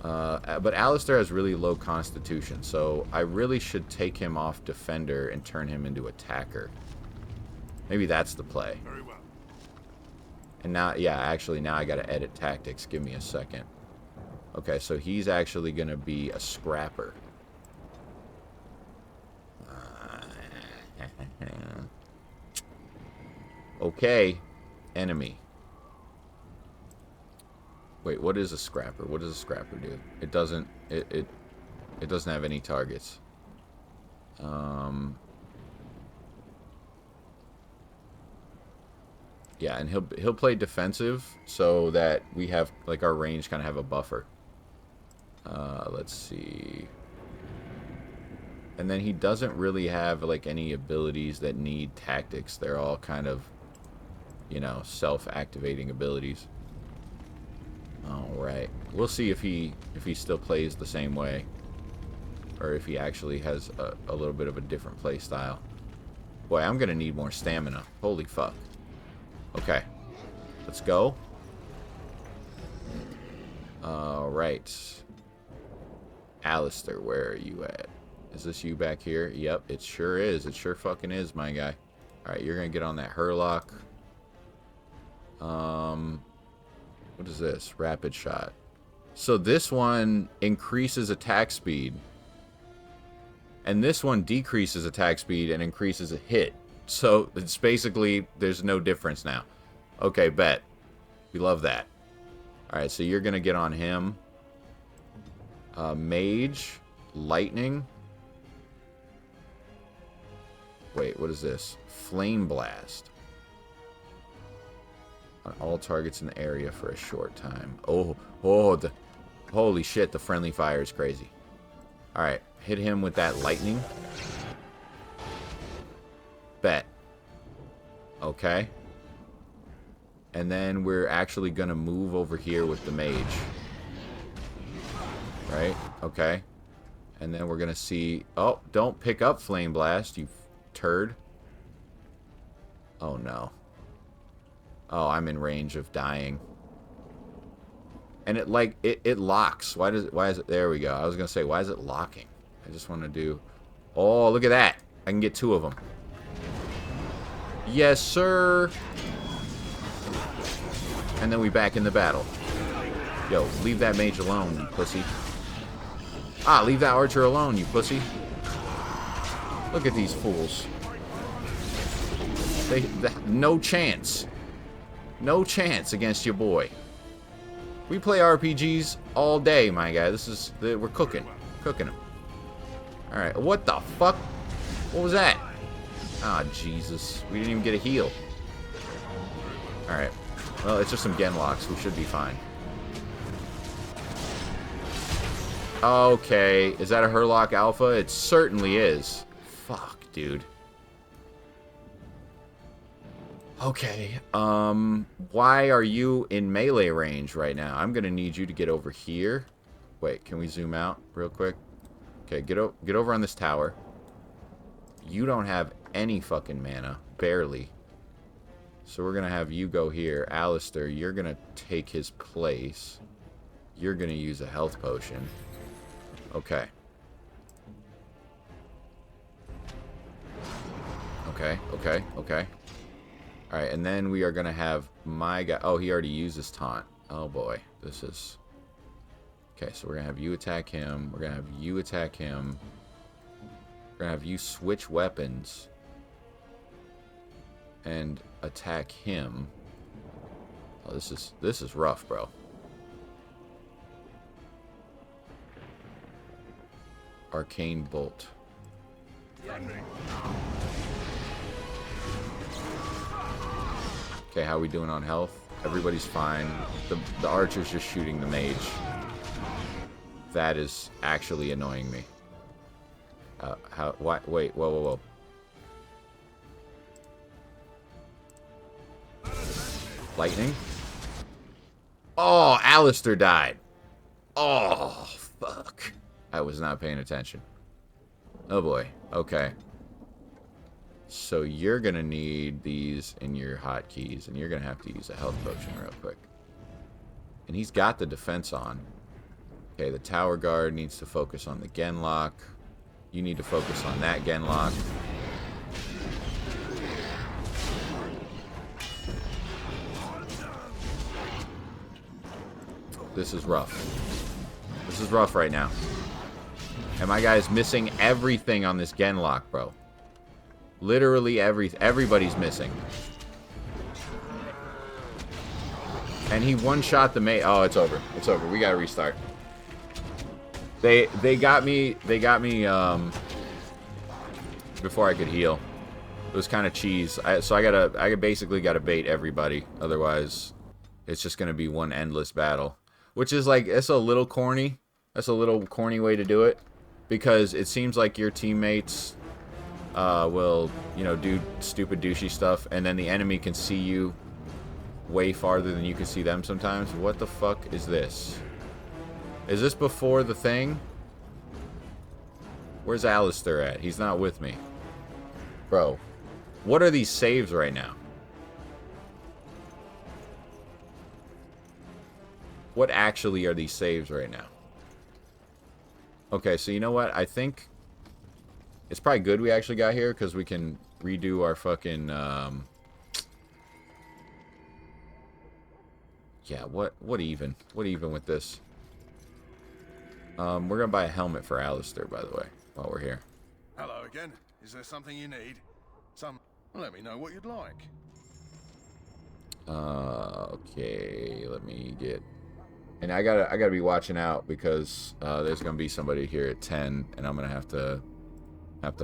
But Alistair has really low constitution, so I really should take him off defender and turn him into attacker. Maybe that's the play. Very well. And now, yeah, actually, now I gotta edit tactics. Give me a second. Okay, so he's actually gonna be a scrapper. Okay, enemy. Wait, what is a scrapper? What does a scrapper do? It doesn't. It doesn't have any targets. Yeah, and he'll play defensive so that we have like our range kind of have a buffer. Let's see. And then he doesn't really have like any abilities that need tactics. They're all kind of, you know, self-activating abilities. Alright. We'll see if he still plays the same way. Or if he actually has a little bit of a different play style. Boy, I'm gonna need more stamina. Holy fuck. Okay. Let's go. Alright. Alistair, where are you at? Is this you back here? Yep, it sure is. It sure fucking is, my guy. Alright, you're gonna get on that Hurlock. What is this? Rapid shot. So this one increases attack speed. And this one decreases attack speed and increases a hit. So it's basically, there's no difference now. Okay, bet. We love that. Alright, so you're gonna get on him. Mage. Lightning. Wait, what is this? Flame Blast. On all targets in the area for a short time. Oh, holy shit, the friendly fire is crazy. Alright, hit him with that lightning. Bet. Okay. And then we're actually going to move over here with the mage. Right? Okay. And then we're going to see... Oh, don't pick up Flame Blast, you turd. Oh, no. Oh, I'm in range of dying. And it, like, it locks. Why is it... There we go. I was going to say, why is it locking? I just want to do... Oh, look at that. I can get 2 of them. Yes, sir. And then we back in the battle. Yo, leave that mage alone, you pussy. Ah, leave that archer alone, you pussy. Look at these fools. No chance. No chance against your boy. We play RPGs all day, my guy. We're cooking. Cooking them. Alright, what the fuck? What was that? Ah, Jesus. We didn't even get a heal. Alright. Well, it's just some Genlocks. We should be fine. Okay. Is that a Herlock Alpha? It certainly is. Fuck, dude. Okay. Why are you in melee range right now? I'm gonna need you to get over here. Wait, can we zoom out real quick? Okay, get over on this tower. You don't have any fucking mana. Barely. So we're going to have you go here. Alistair, you're going to take his place. You're going to use a health potion. Okay. Okay. Alright, and then we are going to have my guy... Oh, he already used his taunt. Oh, boy. This is... Okay, so we're going to have you attack him. We're going to have you attack him. We're going to have you switch weapons. And attack him. Oh, this is rough, bro. Arcane Bolt. Okay, how are we doing on health? Everybody's fine. The archer's just shooting the mage. That is actually annoying me. Wait, whoa. Lightning? Oh, Alistair died. Oh, fuck. I was not paying attention. Oh, boy. Okay. So you're going to need these in your hotkeys, and you're going to have to use a health potion real quick. And he's got the defense on. Okay, the tower guard needs to focus on the Genlock. You need to focus on that Genlock. This is rough. This is rough right now. And my guy's missing everything on this Genlock, bro. Literally everybody's missing. And he one-shot the mate. Oh, it's over. It's over. We gotta restart. They got me before I could heal. It was kind of cheese. So I basically gotta bait everybody. Otherwise, it's just gonna be one endless battle. Which is like, it's a little corny. That's a little corny way to do it. Because it seems like your teammates will, you know, do stupid douchey stuff. And then the enemy can see you way farther than you can see them sometimes. What the fuck is this? Is this before the thing? Where's Alistair at? He's not with me. Bro, what are these saves right now? What actually are these saves right now? Okay, so you know what? I think it's probably good we actually got here because we can redo our fucking... Yeah, what even? What even with this? We're gonna buy a helmet for Alistair, by the way, while we're here. Hello again. Is there something you need? Let me know what you'd like. Okay, let me get... And I gotta be watching out because there's gonna be somebody here at 10, and I'm gonna have to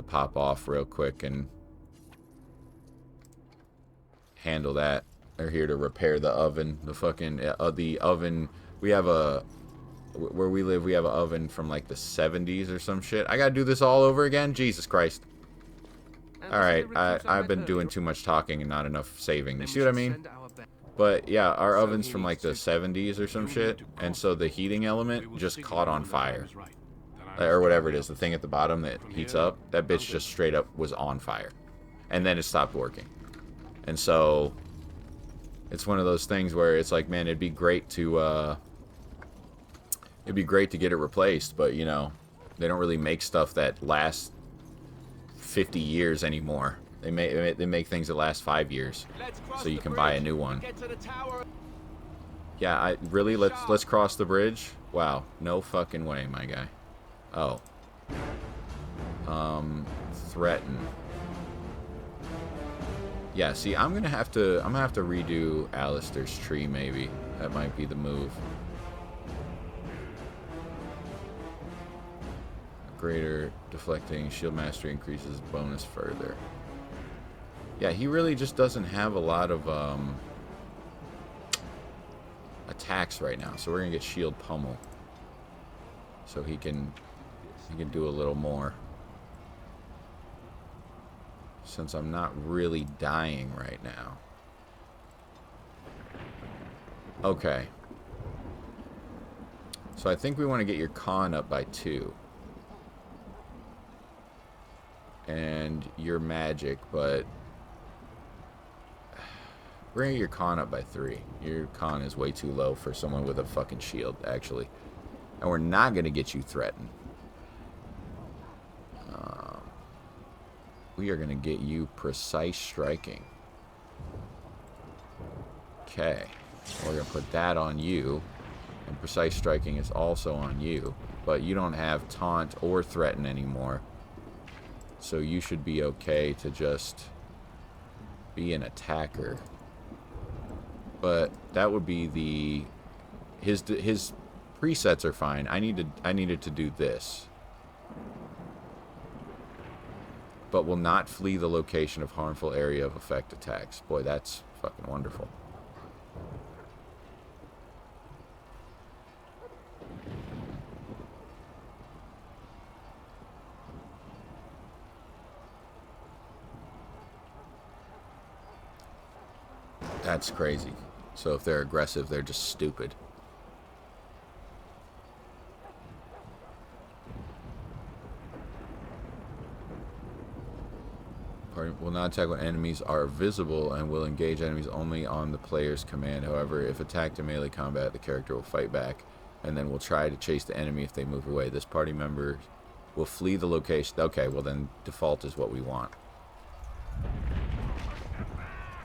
pop off real quick and handle that. They're here to repair the oven. The fucking the oven. We have a where we live. We have an oven from like the 70s or some shit. I gotta do this all over again. Jesus Christ. All right, I've been doing too much talking and not enough saving. You see what I mean? But yeah, our oven's from like the 70s or some shit, and so the heating element just caught on fire. Or whatever it is, the thing at the bottom that heats up, that bitch just straight up was on fire. And then it stopped working. And so it's one of those things where it's like, man, it'd be great to get it replaced, but you know, they don't really make stuff that lasts 50 years anymore. They make things that last 5 years, so you can buy a new one. Yeah, let's cross the bridge. Wow, no fucking way, my guy. Oh. Threaten. Yeah, see, I'm gonna have to redo Alistair's tree, maybe. That might be the move. Greater deflecting shield mastery increases bonus further. Yeah, he really just doesn't have a lot of attacks right now, so we're gonna get shield pummel, so he can do a little more. Since I'm not really dying right now. Okay. So I think we want to get your con up by 2. And your magic, but we're gonna get your con up by 3. Your con is way too low for someone with a fucking shield, actually. And we're not gonna get you threatened. We are gonna get you precise striking. Okay. We're gonna put that on you. And precise striking is also on you. But you don't have taunt or threaten anymore. So you should be okay to just be an attacker. But that would be the his presets are fine. I needed to do this. But will not flee the location of harmful area of effect attacks. Boy, that's fucking wonderful. That's crazy. So if they're aggressive, they're just stupid. Will not attack when enemies are visible and will engage enemies only on the player's command. However, if attacked in melee combat, the character will fight back and then will try to chase the enemy if they move away. This party member will flee the location. Okay, well then default is what we want.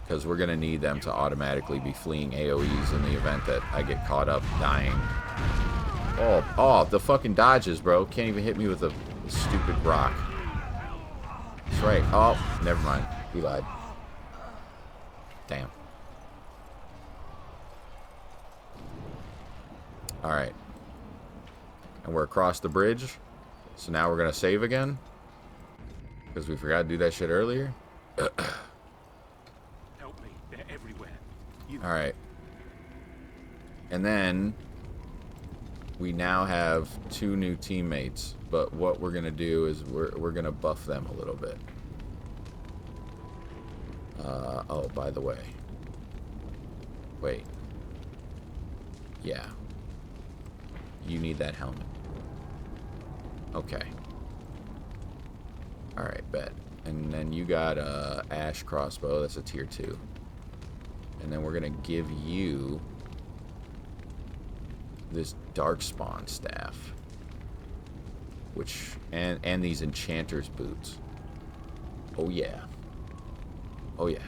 Because we're going to need them to automatically be fleeing AoEs in the event that I get caught up dying. Oh, the fucking dodges, bro. Can't even hit me with a stupid rock. That's right. Oh, never mind. We lied. Damn. Alright. And we're across the bridge. So now we're going to save again. Because we forgot to do that shit earlier. Help me. They're everywhere. Alright. And then we now have 2 new teammates. But what we're going to do is we're going to buff them a little bit. Oh, by the way. Wait. Yeah. You need that helmet. Okay. Alright, bet. And then you got a Ash crossbow. That's a tier 2. And then we're going to give you this Darkspawn staff. Which, and these Enchanter's boots. Oh yeah. Oh yeah.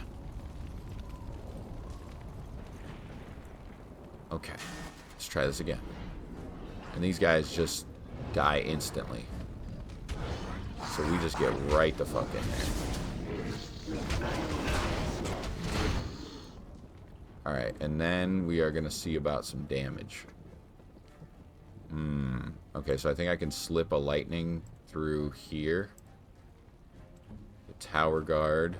Okay. Let's try this again. And these guys just die instantly. So we just get right the fuck in there. Alright, and then we are going to see about some damage. Okay, so I think I can slip a lightning through here. The tower guard.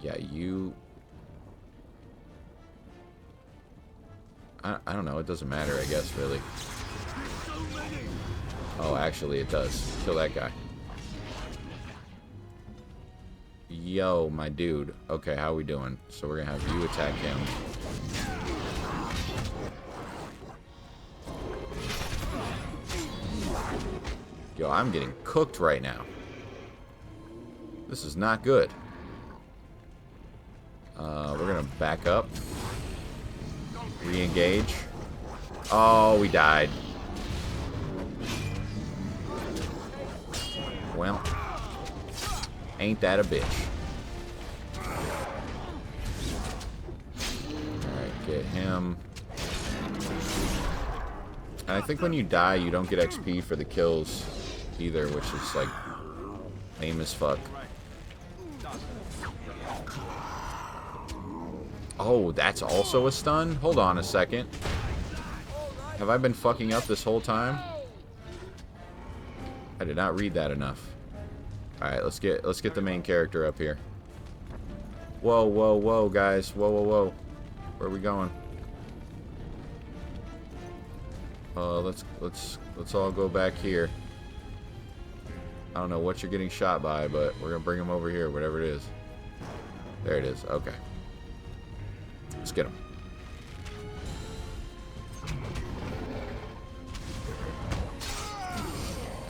Yeah, you... I don't know, it doesn't matter, I guess, really. Oh, actually, it does. Kill that guy. Yo, my dude. Okay, how we doing? So we're gonna have you attack him. Yo, I'm getting cooked right now. This is not good. We're gonna back up. Re-engage. Oh, we died. Well, ain't that a bitch. Alright, get him. And I think when you die, you don't get XP for the kills either, which is, like, lame as fuck. Oh, that's also a stun? Hold on a second. Have I been fucking up this whole time? I did not read that enough. Alright, let's get the main character up here. Whoa, whoa, whoa, guys. Whoa, whoa, whoa. Where are we going? Let's all go back here. I don't know what you're getting shot by, but we're gonna bring him over here, whatever it is. There it is. Okay. Let's get him.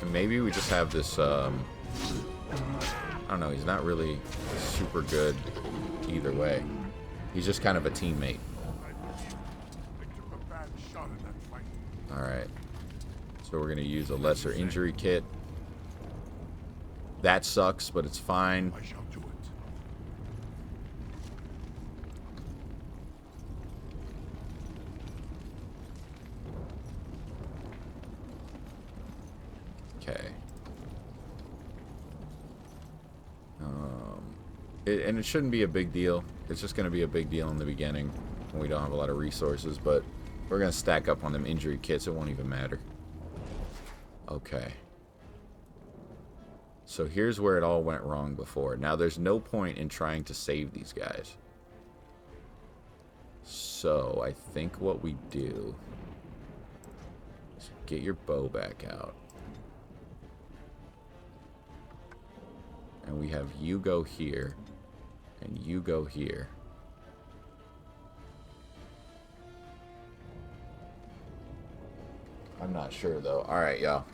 And maybe we just have this, I don't know, he's not really super good either way. He's just kind of a teammate. Alright. So we're going to use a lesser injury kit. That sucks, but it's fine. Okay. And it shouldn't be a big deal. It's just going to be a big deal in the beginning when we don't have a lot of resources, but we're going to stack up on them injury kits. It won't even matter. Okay. So here's where it all went wrong before. Now, there's no point in trying to save these guys. So, I think what we do is get your bow back out. And we have you go here, and you go here. I'm not sure, though. Alright, y'all.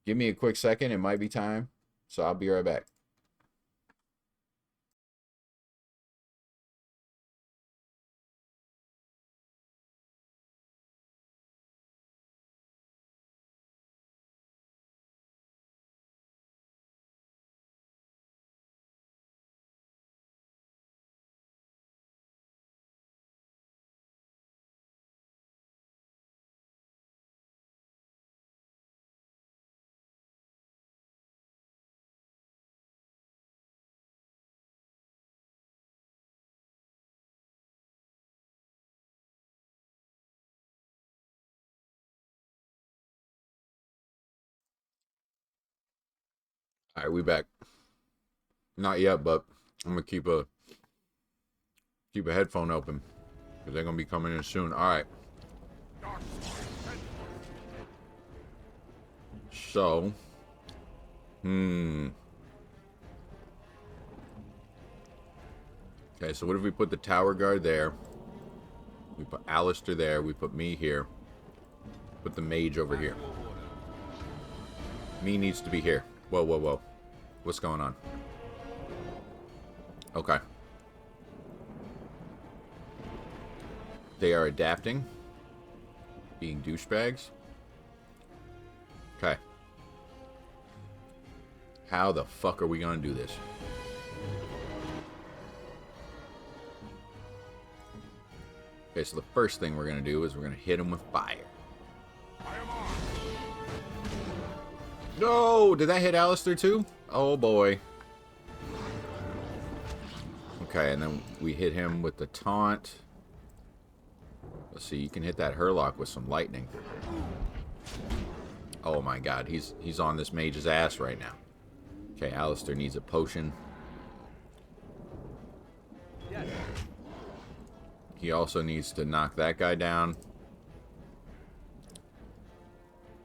Give me a quick second. It might be time. So I'll be right back. Alright, we back. Not yet, but I'm gonna keep a headphone open because they're gonna be coming in soon. Alright. So okay, so what if we put the tower guard there? We put Alistair there, we put me here. Put the mage over here. Me needs to be here. Whoa, whoa, whoa. What's going on? Okay. They are adapting. Being douchebags. Okay. How the fuck are we gonna do this? Okay, so the first thing we're gonna do is we're gonna hit them with fire. No! Did that hit Alistair too? Oh boy. Okay, and then we hit him with the taunt. Let's see, you can hit that Hurlock with some lightning. Oh my god, he's on this mage's ass right now. Okay, Alistair needs a potion. He also needs to knock that guy down.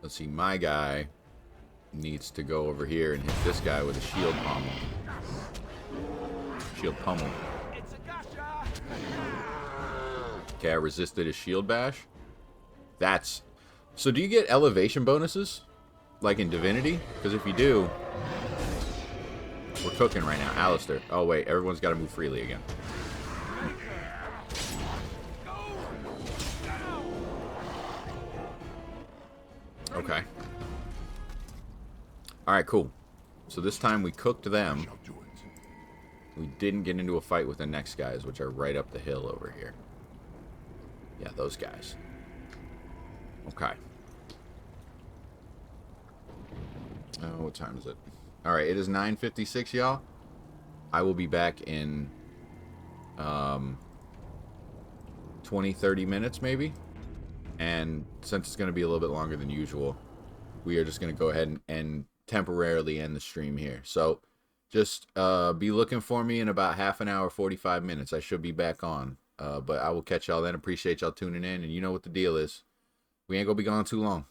Let's see, my guy needs to go over here and hit this guy with a shield pommel. Shield pummel. Okay, I resisted his shield bash. That's... So do you get elevation bonuses? Like in Divinity? Because if you do... We're cooking right now. Alistair. Oh, wait. Everyone's got to move freely again. Okay. Alright, cool. So this time we cooked them. We didn't get into a fight with the next guys, which are right up the hill over here. Yeah, those guys. Okay. Oh, what time is it? Alright, it is 9:56, y'all. I will be back in 20-30 minutes, maybe. And since it's going to be a little bit longer than usual, we are just going to go ahead and temporarily end the stream here. So just be looking for me in about half an hour, 45 minutes. I should be back on. But I will catch y'all then. Appreciate y'all tuning in. And you know what the deal is. We ain't going to be gone too long.